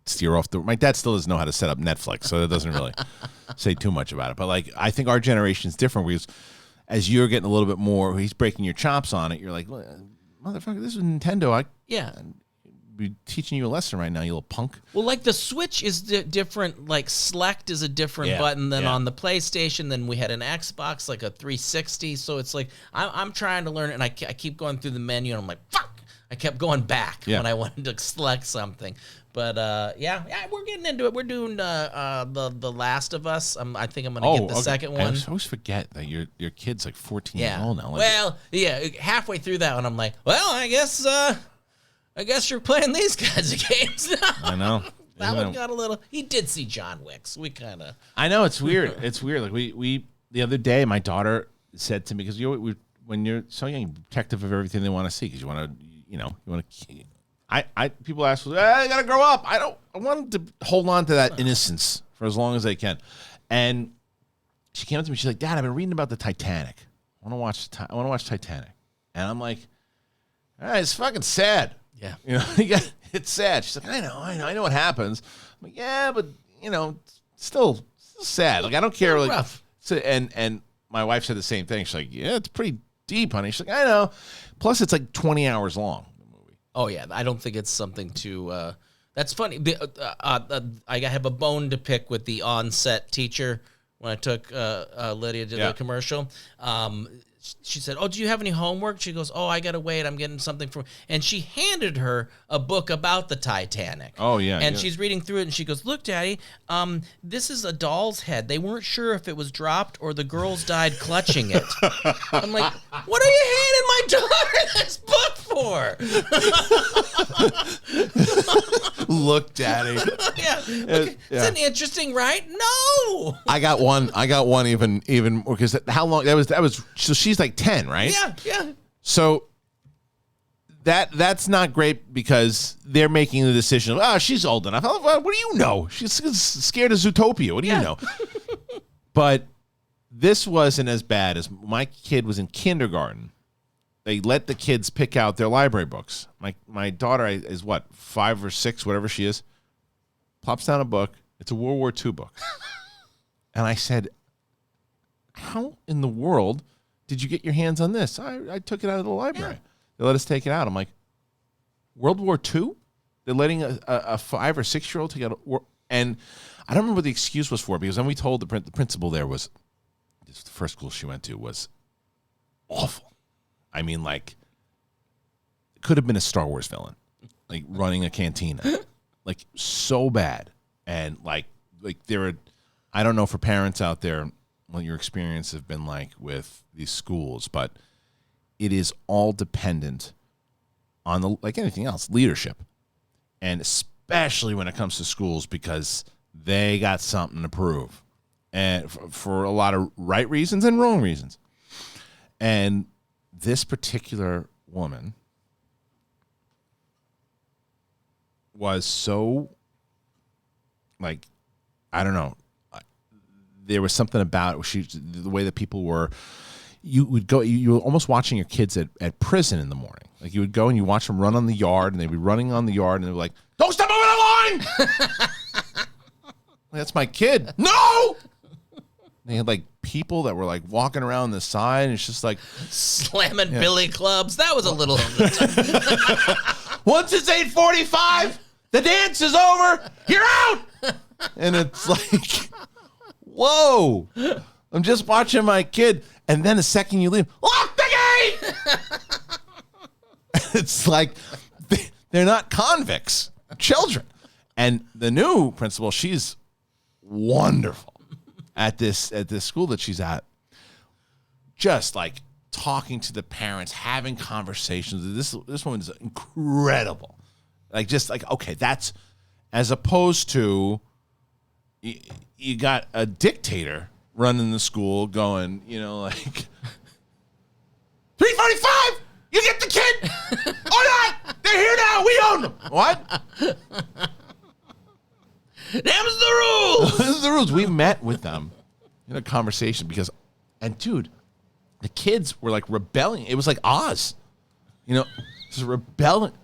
steer off my dad still doesn't know how to set up Netflix, so that doesn't really say too much about it. But like I think our generation is different because as you're getting a little bit more, he's breaking your chops on it. You're like, motherfucker, this is Nintendo. Be teaching you a lesson right now, you little punk. Well, like the Switch is different. Like select is a different button than on the PlayStation. Then we had an Xbox, like a 360. So it's like I'm trying to learn it, and I keep going through the menu, and I'm like, fuck. I kept going back when I wanted to select something. But we're getting into it. We're doing the Last of Us. I think I'm gonna get the second one. I always forget that your kid's like 14 years old now. Like, halfway through that one, I'm like, well, I guess you're playing these kinds of games now. I know. That one got a little. He did see John Wick. So we kind of. I know it's weird. It's weird. Like we the other day, my daughter said to me because when you're so young, you're protective of everything they want to see because you want to. You want to. People ask, I gotta grow up. I want them to hold on to that innocence for as long as they can. And she came up to me. She's like, Dad, I've been reading about the Titanic. I want to watch Titanic. And I'm like, all right, it's fucking sad. Yeah, it's sad. She's like, I know what happens. I'm like, yeah, but still sad. Like I don't care. Like, rough. So, and my wife said the same thing. She's like, yeah, it's pretty deep, honey. She's like, I know. Plus, it's like 20 hours long. The movie. Oh yeah, I don't think it's something to. That's funny. I have a bone to pick with the on-set teacher when I took Lydia to the commercial. She said, "Oh, do you have any homework?" She goes, "Oh, I gotta wait. I'm getting something from." And she handed her a book about the Titanic. Oh yeah, and she's reading through it, and she goes, "Look, Daddy, this is a doll's head. They weren't sure if it was dropped or the girls died clutching it." I'm like, "What are you handing my daughter this book for?" Look, Daddy. It's an interesting, right? No. I got one even because how long that was. So she's like 10, right? Yeah. So that's not great because they're making the decision. Oh, she's old enough. What do you know? She's scared of Zootopia. What do you know? But this wasn't as bad as my kid was in kindergarten. They let the kids pick out their library books. My daughter is what, 5 or 6, whatever she is, plops down a book. It's a World War II book. And I said, how in the world did you get your hands on this? I took it out of the library. Yeah. They let us take it out. I'm like, World War II? They're letting a 5 or 6-year-old take out and I don't remember what the excuse was for because then we told the principal there was, the first school she went to was awful. I mean, like, it could have been a Star Wars villain, like running a cantina, like so bad. And like there are, I don't know for parents out there what your experience have been like with these schools, but it is all dependent on like anything else, leadership. And especially when it comes to schools because they got something to prove and for a lot of right reasons and wrong reasons. And this particular woman was so, like, I don't know. there was something about the way that people were. You would go. You were almost watching your kids at prison in the morning. Like you would go and you watch them run on the yard, and they'd be running on the yard, and they'd be like, "Don't step over the line!" That's my kid. No. They had like people that were like walking around the side, and it's just like slamming billy clubs. That was a little. Once it's 8:45, the dance is over. You're out. And it's like, whoa! I'm just watching my kid, and then the second you leave, lock the gate. It's like they're not convicts, children. And the new principal, she's wonderful at this school that she's at. Just like talking to the parents, having conversations. This woman's incredible. Like just like, okay, that's as opposed to you got a dictator running the school going, like 3:45. You get the kid! Or not! They're here now! We own them! What? Them's the rules! This is the rules. We met with them in a conversation and dude, the kids were like rebelling. It was like Oz. Just rebelling.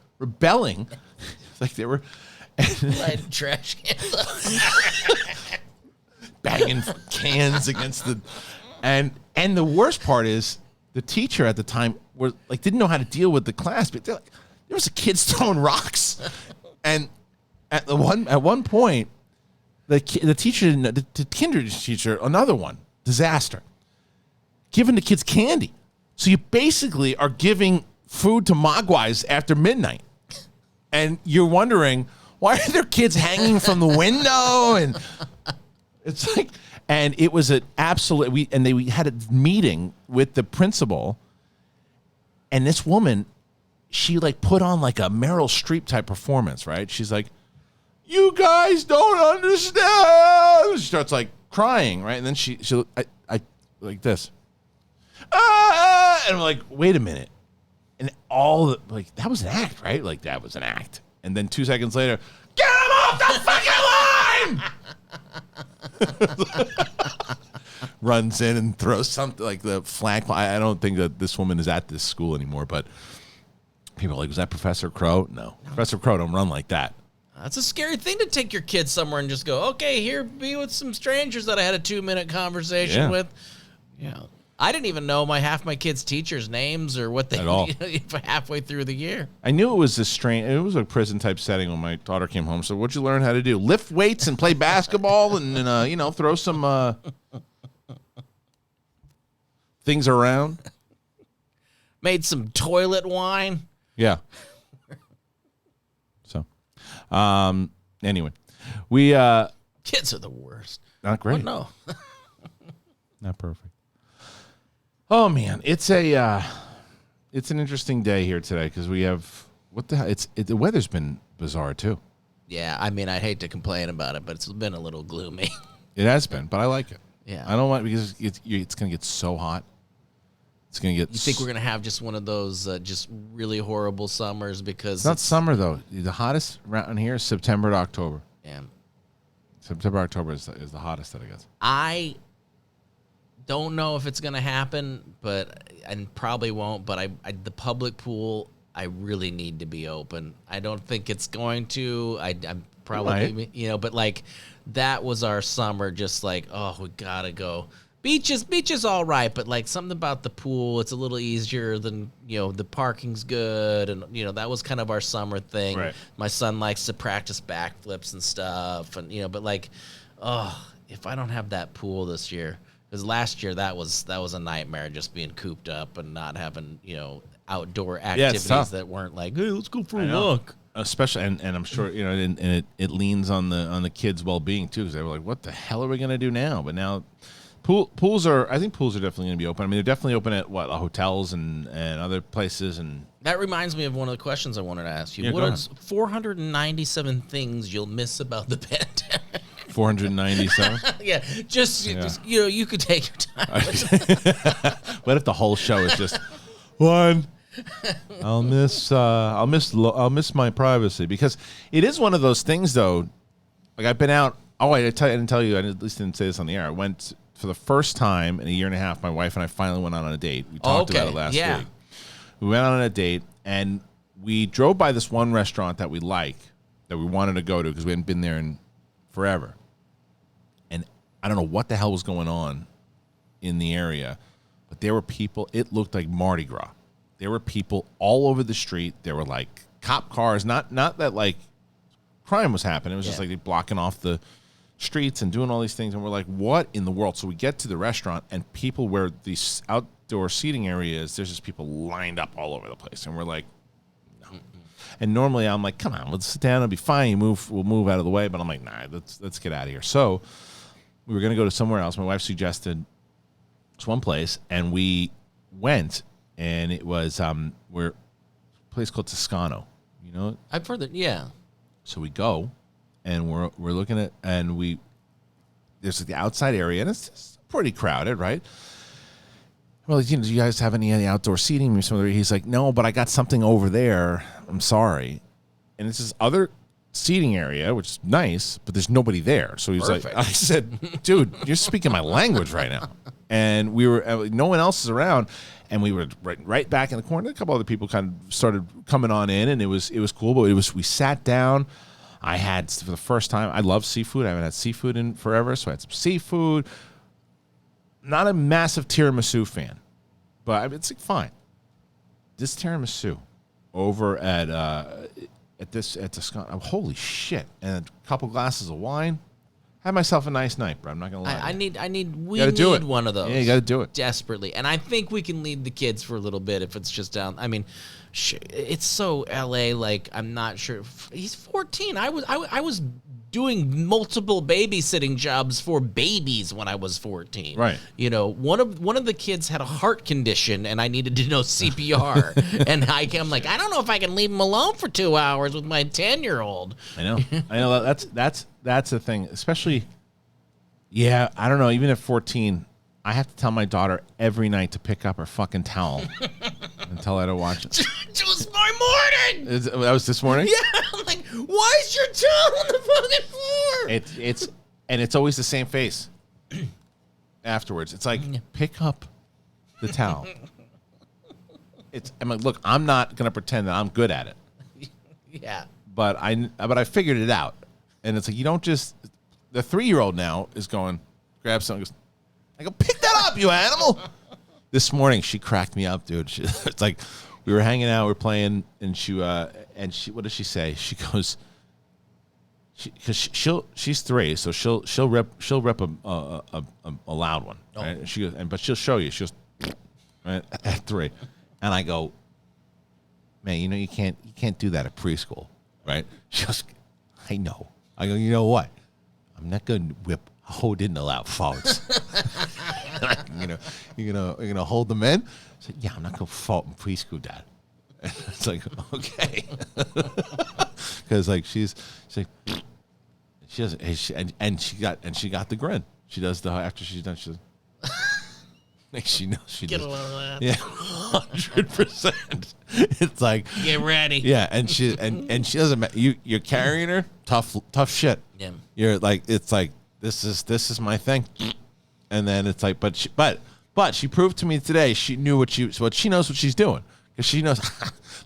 It's like they were... Lighting trash cans. Banging cans against the... And the worst part is the teacher at the time didn't know how to deal with the class, but there was a kids throwing rocks, and at one point, the teacher, the kindergarten teacher, another one, disaster, giving the kids candy. So you basically are giving food to mogwais after midnight, and you're wondering why are there kids hanging from the window, and it's like, and it was an absolute. We had a meeting with the principal. And this woman, she like put on like a Meryl Streep type performance, right? She's like, "You guys don't understand." She starts like crying, right? And then she I like this, and I'm like, "Wait a minute!" And that was an act, right? Like that was an act. And then 2 seconds later, get him off the fucking line! Runs in and throws something like the flag. I don't think that this woman is at this school anymore, but people are like, was that Professor Crow? No. Professor Crow don't run like that. That's a scary thing to take your kids somewhere and just go, okay, here, be with some strangers that I had a 2-minute conversation with. Yeah. I didn't even know half my kids' teachers' names or what they halfway through the year. I knew it was it was a prison type setting when my daughter came home. So what'd you learn how to do? Lift weights and play basketball and throw some things around. Made some toilet wine. Yeah. So, anyway, we kids are the worst. Not great. Oh, no. Not perfect. Oh man, it's an interesting day here today because we have what the hell? The weather's been bizarre too. Yeah, I mean, I'd hate to complain about it, but it's been a little gloomy. It has been, but I like it. Yeah, I don't want because it's going to get so hot. It's going to get. You think we're going to have just one of those just really horrible summers because it's not summer though. The hottest around here is September to October. Yeah, September October is the hottest that I guess. I don't know if it's going to happen, and probably won't. But the public pool, I really need to be open. I don't think it's going to. I'm probably but like that was our summer. Just like we gotta go. Beach is all right, but like something about the pool, it's a little easier than the parking's good, and that was kind of our summer thing. Right. My son likes to practice backflips and stuff, and but like, if I don't have that pool this year. Because last year that was a nightmare, just being cooped up and not having outdoor activities that weren't like, hey, let's go for a walk. Especially, and I'm sure and it leans on the kids' well-being too, because they were like, what the hell are we gonna do now? But now, pools are definitely gonna be open. I mean, they're definitely open at hotels and other places. And that reminds me of one of the questions I wanted to ask you. Yeah, what are 497 things you'll miss about the pandemic? 497. Yeah, just you could take your time. What if the whole show is just one? I'll miss my privacy, because it is one of those things though. Like I've been out Oh, I didn't tell you. I at least didn't say this on the air. I went for the first time in a year and a half. My wife and I finally went on a date. We talked about it last week. We went on a date, and we drove by this one restaurant that we that we wanted to go to because we hadn't been there in forever. And I don't know what the hell was going on in the area, but there were people. It looked like Mardi Gras. There were people all over the street. There were like cop cars. Not that like crime was happening. It was just like they blocking off the streets and doing all these things. And we're like, what in the world? So we get to the restaurant, and people where these outdoor seating areas, there's just people lined up all over the place. And we're like, no. And normally I'm like, come on, let's sit down. It'll be fine. We'll move out of the way. But I'm like, nah, let's get out of here. So we were going to go to somewhere else. My wife suggested it's one place, and we went, and it was a place called Toscano. You know, I've heard that. Yeah. So we go, and we're looking at, and there's the outside area, and it's pretty crowded, right? Well, do you guys have any outdoor seating? He's like, no, but I got something over there. I'm sorry. And it's this other seating area, which is nice, but there's nobody there. So he's like, I said, dude, you're speaking my language right now. And we were, no one else is around. And we were right back in the corner. A couple other people kind of started coming on in, and it was cool. But we sat down. I had, for the first time, I love seafood. I haven't had seafood in forever, so I had some seafood. Not a massive tiramisu fan, but it's like fine. This tiramisu over at Toscano, oh, holy shit! And a couple glasses of wine. Had myself a nice night, bro. I'm not gonna lie. We need one of those. Yeah, you got to do it desperately. And I think we can lead the kids for a little bit if it's just down. I mean, it's so LA. Like, I'm not sure. He's 14. I was doing multiple babysitting jobs for babies when I was 14. Right. You know, one of the kids had a heart condition, and I needed to know CPR. And I'm like, I don't know if I can leave him alone for 2 hours with my 10-year-old. I know. That's the thing, especially. Yeah, I don't know. Even at 14, I have to tell my daughter every night to pick up her fucking towel and tell her to watch it. It was my morning. That was this morning? Yeah, I'm like, why is your towel on the fucking floor? It's always the same face afterwards. It's like, pick up the towel. I'm like, look, I'm not gonna pretend that I'm good at it. Yeah. But I figured it out. And it's like, you don't just, the 3-year-old now is going, grab something, goes, I go, pick that up, you animal. This morning, she cracked me up, dude. It's like, we were hanging out, we were playing, and she, what does she say? She goes, because she's 3, so she'll rip a loud one, right? She goes, but she'll show you. She goes, right, at 3, and I go, man, you know you can't do that at preschool, right? She goes, I know. I go, you know what? I'm not gonna whip who didn't allow faults. You're gonna hold them in. I said, yeah, I'm not gonna fault in preschool, Dad. And it's like, okay, because like she's like, she does, and she got the grin. She does the after she's done. She's like, she knows she Get does. a load of that. Yeah, 100%. It's like, get ready. Yeah, and she doesn't. You're carrying her. Tough shit. Yeah. You're like, it's like, this is my thing, and then it's like, but she proved to me today she knew she knows what she's doing, because she knows,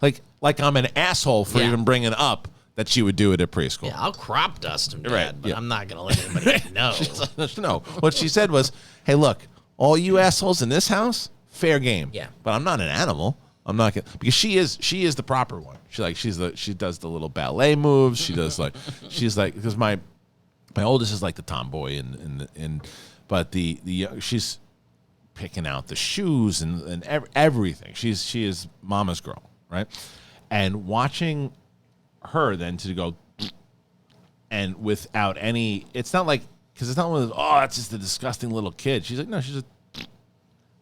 like I'm an asshole for even bringing up that she would do it at preschool. Yeah, I'll crop dust him, Dad, Right, but yeah. I'm not gonna let anybody know. No, what she said was, hey, look, all you assholes in this house, fair game. Yeah. But I'm not an animal. I'm not gonna, because she is the proper one. She does the little ballet moves. She does she's like, because my oldest is like the tomboy but she's picking out the shoes and everything. She is mama's girl, right? And watching her then to go, and without any, it's not like, because it's not one of those, oh, that's just a disgusting little kid. She's like, no, she's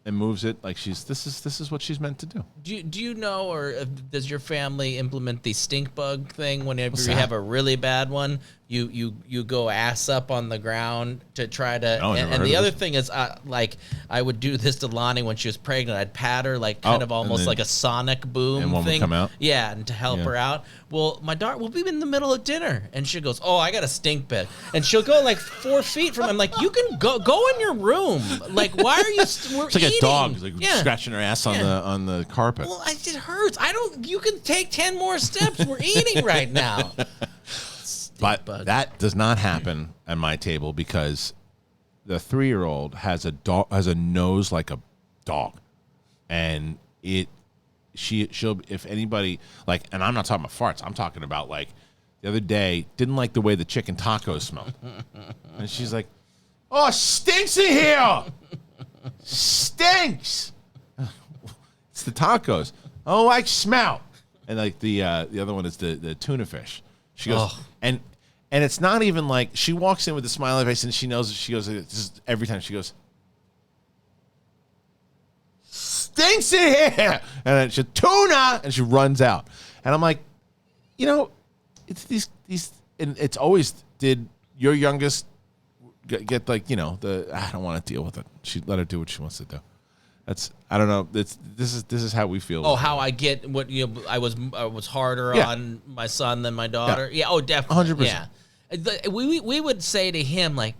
and moves it like this is what she's meant to do. Do you know, or does your family implement the stink bug thing whenever What's you that? have a really bad one? You go ass up on the ground to try to. No, and the other thing is, like I would do this to Lonnie when she was pregnant. I'd pat her like kind of almost like a sonic boom and one thing. would come out. Yeah, and to help her out. Well, my daughter will be in the middle of dinner, and she goes, "Oh, I got a stink bug," and she'll go like 4 feet from. I'm like, "You can go in your room. Like, why are you? We're It's like eating. a dog like scratching her ass on the carpet. Well, it hurts. You can take 10 more steps. We're eating right now. But that does not happen at my table because the 3-year-old has a nose like a dog, and she'll if anybody like, and I'm not talking about farts. I'm talking about like the other day didn't like the way the chicken tacos smelled, and she's like, "Oh, it stinks in here, stinks." It's the tacos. Oh, I smell. And like the other one is the tuna fish. She goes and it's not even like she walks in with a smiley face and she knows she goes just every time she goes stinks in here and then she tuna and she runs out and I'm like, it's these and it's always did your youngest get like I don't want to deal with it. She let her do what she wants to do. I don't know. This is how we feel. Oh, how I get what I was harder on my son than my daughter. Yeah. Oh, definitely. 100%. Yeah. We would say to him like,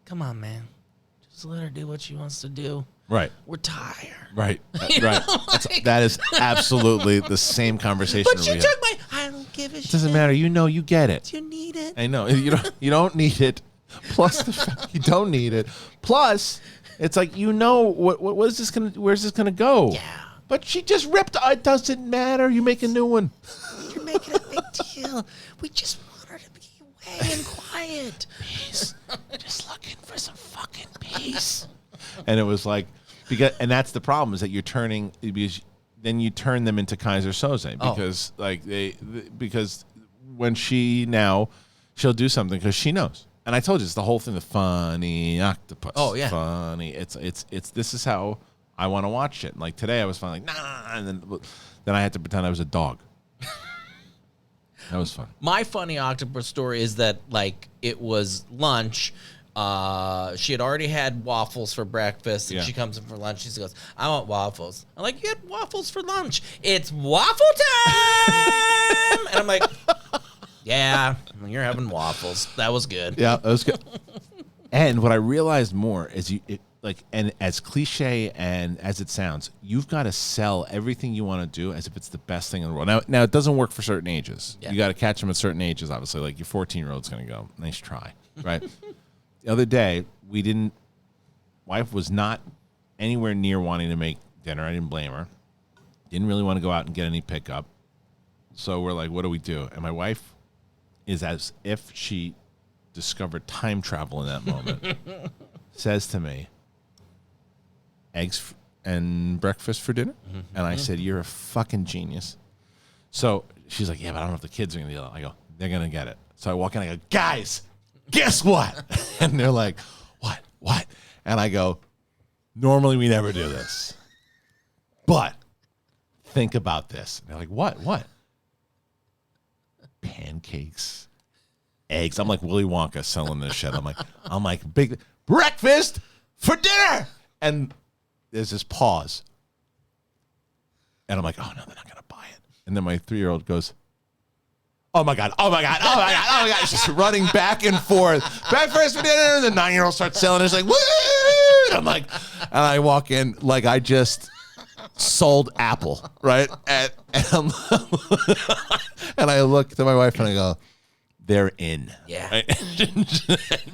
"Come on, man, just let her do what she wants to do. Right. We're tired. Right. Right. That is absolutely the same conversation. But you took I don't give a shit. It doesn't matter. You get it. You need it. I know you don't need it. Plus the fact you don't need it. Plus. It's like what is this gonna? Where's this gonna go? Yeah. But she just ripped. It doesn't matter. You make a new one. You're making a big deal. We just want her to be away and quiet. Peace. Just looking for some fucking peace. And it was like and that's the problem is that you're turning because then you turn them into Kaiser Soze because because when she'll do something because she knows. And I told you it's the whole thing, the funny octopus. Oh yeah, funny. It's this is how I want to watch it. And like today, I was finally like nah, and then I had to pretend I was a dog. That was fun. My funny octopus story is that like it was lunch. She had already had waffles for breakfast, and she comes in for lunch. She goes, "I want waffles." I'm like, "You had waffles for lunch? It's waffle time!" And I'm like. Yeah, you're having waffles. That was good. Yeah, that was good. And what I realized more is and as cliche and as it sounds, you've got to sell everything you want to do as if it's the best thing in the world. Now it doesn't work for certain ages. Yeah. You got to catch them at certain ages, obviously. Like your 14-year-old's going to go, nice try, right? The other day, wife was not anywhere near wanting to make dinner. I didn't blame her. Didn't really want to go out and get any pickup. So we're like, what do we do? And my wife is as if she discovered time travel in that moment, says to me, eggs and breakfast for dinner? Mm-hmm. And I said, you're a fucking genius. So she's like, yeah, but I don't know if the kids are going to get it. I go, they're going to get it. So I walk in, I go, guys, guess what? And they're like, what? And I go, normally we never do this. But think about this. And they're like, what? Pancakes, eggs. I'm like Willy Wonka selling this shit. I'm like big breakfast for dinner. And there's this pause. And I'm like, oh no, they're not gonna buy it. And then my 3-year-old goes, oh my God. She's just running back and forth. Breakfast for dinner. And the 9-year-old starts selling it. It's like, woo! I'm like, and I walk in like I just sold Apple, right? And I look to my wife and I go, they're in. Yeah. Right?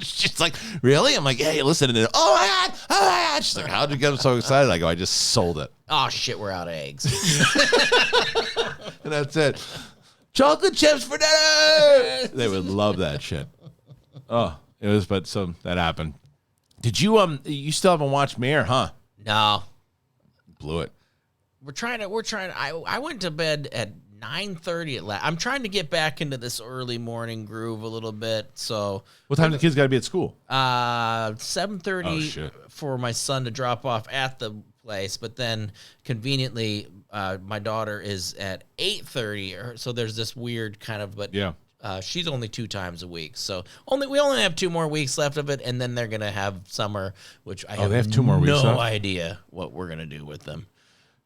She's like, really? I'm like, hey, listen. And then, oh my God. She's like, how'd you get so excited? I go, I just sold it. Oh, shit, we're out of eggs. And that's it. Chocolate chips for dinner. They would love that shit. Oh, it was, but so that happened. Did you, you still haven't watched Mayor, huh? No. Blew it. We're trying to, I went to bed at 9:30 at last. I'm trying to get back into this early morning groove a little bit. So what time do the kids got to be at school? 7:30 for my son to drop off at the place, but then conveniently my daughter is at 8:30. So there's this weird kind of, but yeah. She's only 2 times a week, so we only have 2 more weeks left of it, and then they're gonna have summer, which I they have 2 more weeks. No idea what we're gonna do with them.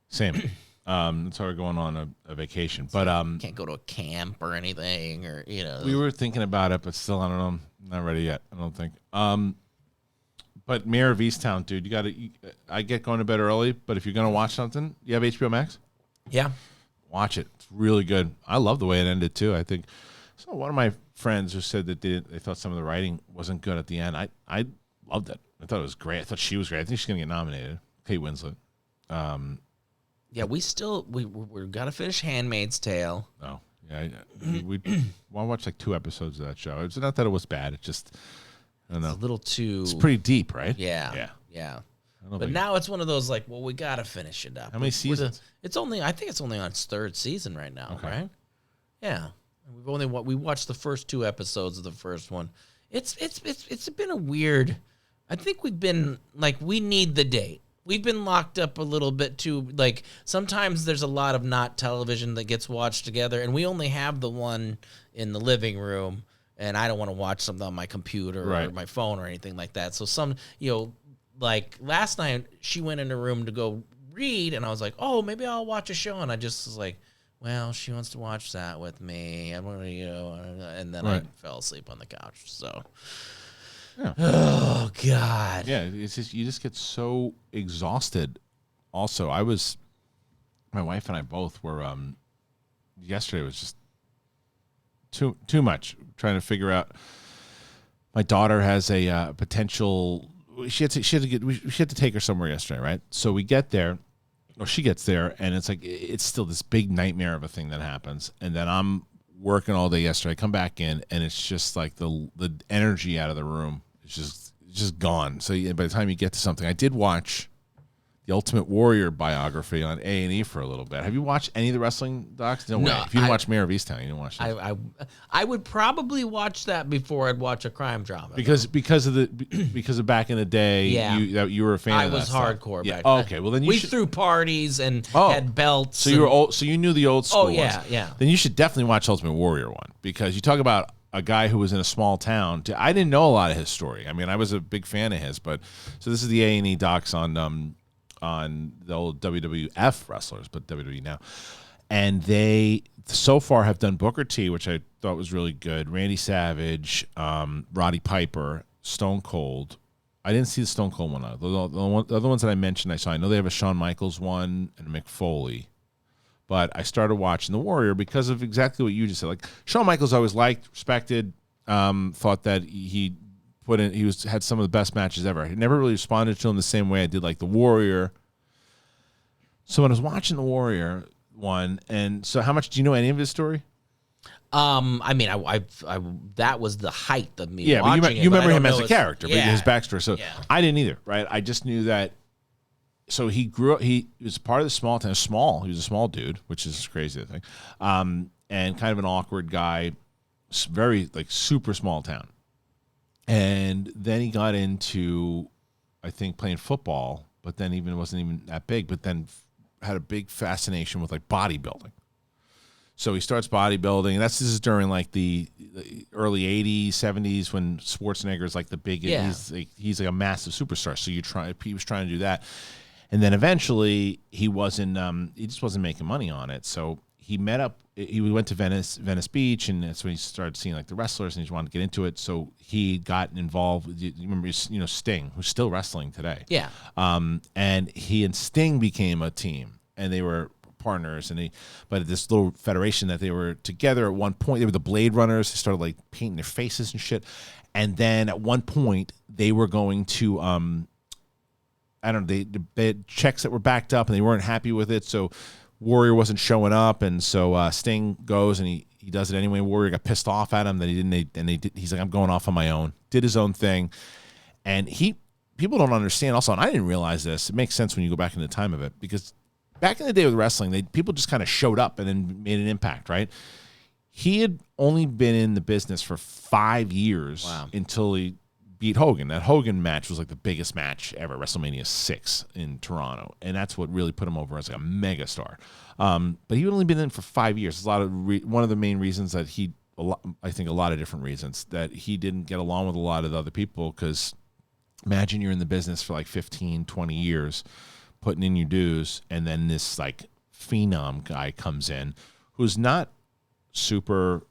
Same. That's how we're going on a vacation, but can't go to a camp or anything, or we were thinking about it, but still, I don't know, not ready yet. I don't think. But Mayor of Easttown, dude, you got to. I get going to bed early, but if you're gonna watch something, you have HBO Max. Yeah, watch it. It's really good. I love the way it ended too. I think. So one of my friends who said that they thought some of the writing wasn't good at the end. I loved it. I thought it was great. I thought she was great. I think she's gonna get nominated. Kate Winslet. Yeah, we got to finish *Handmaid's Tale*. Oh, yeah. We watched like 2 episodes of that show. It's not that it was bad. It's just I don't know. It's a little too. It's pretty deep, right? Yeah. But now it's one of those like, well, we got to finish it up. How many seasons? I think it's only on its 3rd season right now, right? Yeah. We watched the first 2 episodes of the first one. It's been a weird. I think we've been like, we need the date. We've been locked up a little bit too. Like sometimes there's a lot of not television that gets watched together, and we only have the one in the living room. And I don't want to watch something on my computer or my phone or anything like that. So like last night she went in her room to go read, and I was like, oh, maybe I'll watch a show, and I just was like, well, she wants to watch that with me. I'm gonna, and then I fell asleep on the couch. So, oh God, yeah, it's just you just get so exhausted. Also, my wife and I both were. Yesterday was just too much trying to figure out. My daughter has a potential. She had to take her somewhere yesterday, right? So we get there. Or she gets there, and it's like it's still this big nightmare of a thing that happens. And then I'm working all day yesterday. I come back in, and it's just like the energy out of the room is just gone. So by the time you get to something, I did watch the Ultimate Warrior biography on A&E for a little bit. Have you watched any of the wrestling docs? No way. If you didn't watch Mayor of Easttown, you didn't watch it. I would probably watch that before I'd watch a crime drama. Because of back in the day, you were a fan of that stuff. I was hardcore back then. Oh, okay, well then we threw parties and had belts. So you were old. So you knew the old school ones. Yeah. Then you should definitely watch Ultimate Warrior one, because you talk about a guy who was in a small town. I didn't know a lot of his story. I mean, I was a big fan of his, but so this is the A&E docs on the old WWF wrestlers, but WWE now. And they so far have done Booker T, which I thought was really good, Randy Savage, Roddy Piper, Stone Cold. I didn't see the Stone Cold one. The other ones that I mentioned, I saw. I know they have a Shawn Michaels one and a Mick Foley. But I started watching The Warrior because of exactly what you just said. Like Shawn Michaels I always liked, respected, thought that he had some of the best matches ever. I never really responded to him the same way I did like The Warrior. So when I was watching The Warrior one, and so how much do you know any of his story? I mean, I that was the height of me. Yeah, watching but you remember him as a character, but yeah. his backstory. So I didn't either, right? I just knew that. So he grew up. He was part of the small town. He was a small dude, which is crazy, I think, and kind of an awkward guy, very like super small town. And then he got into, I think, playing football, but then wasn't even that big. But then had a big fascination with like bodybuilding. So he starts bodybuilding, and this is during like the early '80s, '70s when Schwarzenegger is like the big. Yeah. He's like a massive superstar. So he was trying to do that, and then eventually he just wasn't making money on it. So he went to Venice Beach, and that's when he started seeing like the wrestlers, and he wanted to get into it. So he got involved. You remember, Sting, who's still wrestling today. Yeah. And he and Sting became a team, and they were partners, but this little federation that they were together at one point. They were the Blade Runners. They started like painting their faces and shit. And then at one point they were going to, I don't know, they had checks that were backed up, and they weren't happy with it. So Warrior wasn't showing up, and so Sting goes and he does it anyway. Warrior got pissed off at him that he didn't. And he's like, I'm going off on my own. Did his own thing, and people don't understand. Also, and I didn't realize this. It makes sense when you go back into the time of it, because back in the day with wrestling, people just kind of showed up and then made an impact, right? He had only been in the business for 5 years until he beat Hogan. That Hogan match was like the biggest match ever, WrestleMania 6 in Toronto, and that's what really put him over as like a megastar. But he had only been in for 5 years. One of the main reasons that I think a lot of different reasons that he didn't get along with a lot of the other people, because imagine you're in the business for like 15, 20 years, putting in your dues, and then this like phenom guy comes in who's not super,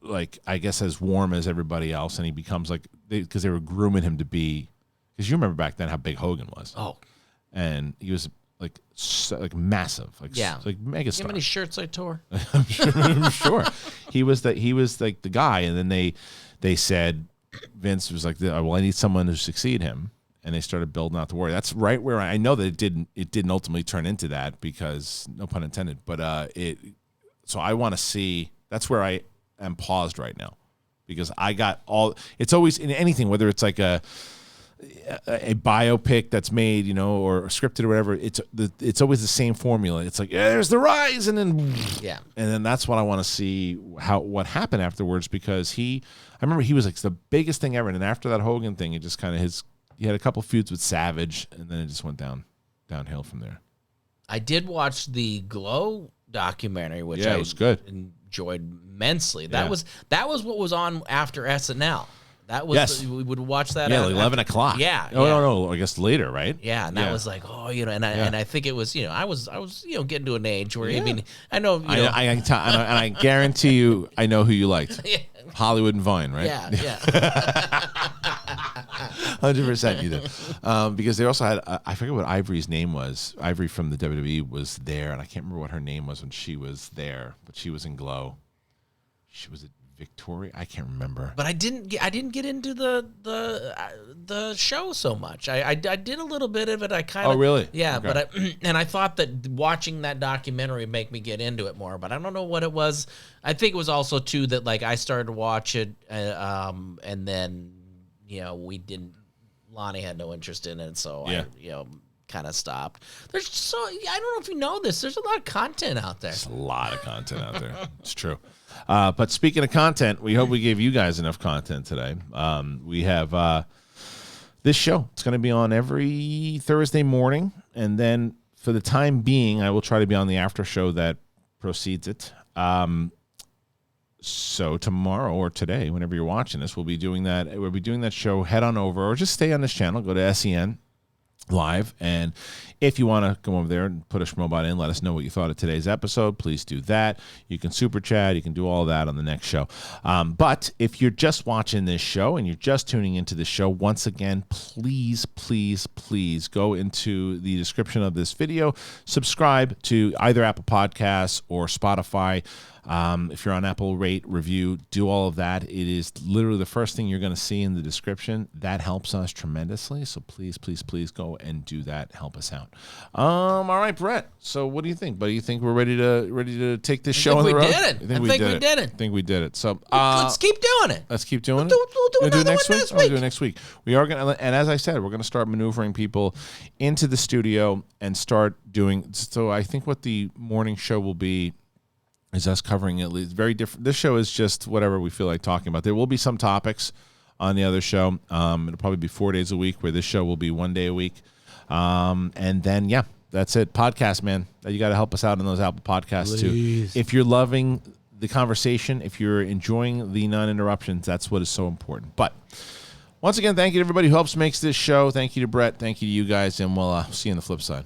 like, I guess as warm as everybody else, and he becomes like, because they were grooming him to be, because you remember back then how big Hogan was. Oh, and he was like massive, like mega star. How many shirts I tore? I'm sure. He was like the guy, and then they said Vince was like, well, I need someone to succeed him, and they started building out the Warrior. That's right where I know that it didn't ultimately turn into that, because no pun intended, but so I want to see. That's where I am paused right now, because I got all. It's always in anything, whether it's like a biopic that's made, or scripted or whatever. It's always the same formula. It's like, there's the rise, and then that's what I want to see what happened afterwards, because I remember he was like the biggest thing ever, and then after that Hogan thing, it just kind of he had a couple feuds with Savage, and then it just went downhill from there. I did watch the Glow documentary, which it was good. Enjoyed immensely. That was what was on after SNL. That was we would watch that. Yeah, like 11 o'clock. Yeah. No. I guess later, right? Yeah, and that was like, and I think it was, I was getting to an age where I mean, I know. I guarantee you, I know who you liked. Hollywood and Vine, right? Yeah. 100% you did. Because they also had, I forget what Ivory's name was. Ivory from the WWE was there, and I can't remember what her name was when she was there, but she was in Glow. She was Victoria. I can't remember. But I didn't get into the show so much. I did a little bit of it. I kind of. Oh, really? Yeah, Okay. but I thought that watching that documentary would make me get into it more. But I don't know what it was. I think it was also too that like I started to watch it, and then we didn't. Lonnie had no interest in it, so I kind of stopped. I don't know if you know this. There's a lot of content out there. There's a lot of content out there. It's true. But speaking of content, we hope we gave you guys enough content today. We have this show. It's going to be on every Thursday morning, and then for the time being, I will try to be on the after show that precedes it. So tomorrow or today, whenever you're watching this, we'll be doing that. We'll be doing that show. Head on over, or just stay on this channel. Go to SEN Live, and if you want to come over there and put a schmobot in, let us know what you thought of today's episode. Please do that. You can super chat. You can do all that on the next show. But if you're just watching this show and you're just tuning into the show, once again, please go into the description of this video. Subscribe to either Apple Podcasts or Spotify. If you're on Apple, rate, review, do all of that. It is literally the first thing you're going to see in the description. That helps us tremendously. So please go and do that. Help us out. All right, Brett. So what do you think? Buddy, you think we're ready to take this show on the road? I think we did it. I think we did it. So let's keep doing it. Let's keep doing it. We'll do another one next week. We'll do it next week. We are going to, and as I said, we're going to start maneuvering people into the studio and start doing. So I think what the morning show will be is us covering at least very different. This show is just whatever we feel like talking about. There will be some topics on the other show. It'll probably be 4 days a week, where this show will be 1 day a week. And then, that's it. Podcast, man. You got to help us out on those Apple Podcasts, too. If you're loving the conversation, if you're enjoying the non-interruptions, that's what is so important. But once again, thank you to everybody who helps makes this show. Thank you to Brett. Thank you to you guys. And we'll see you on the flip side.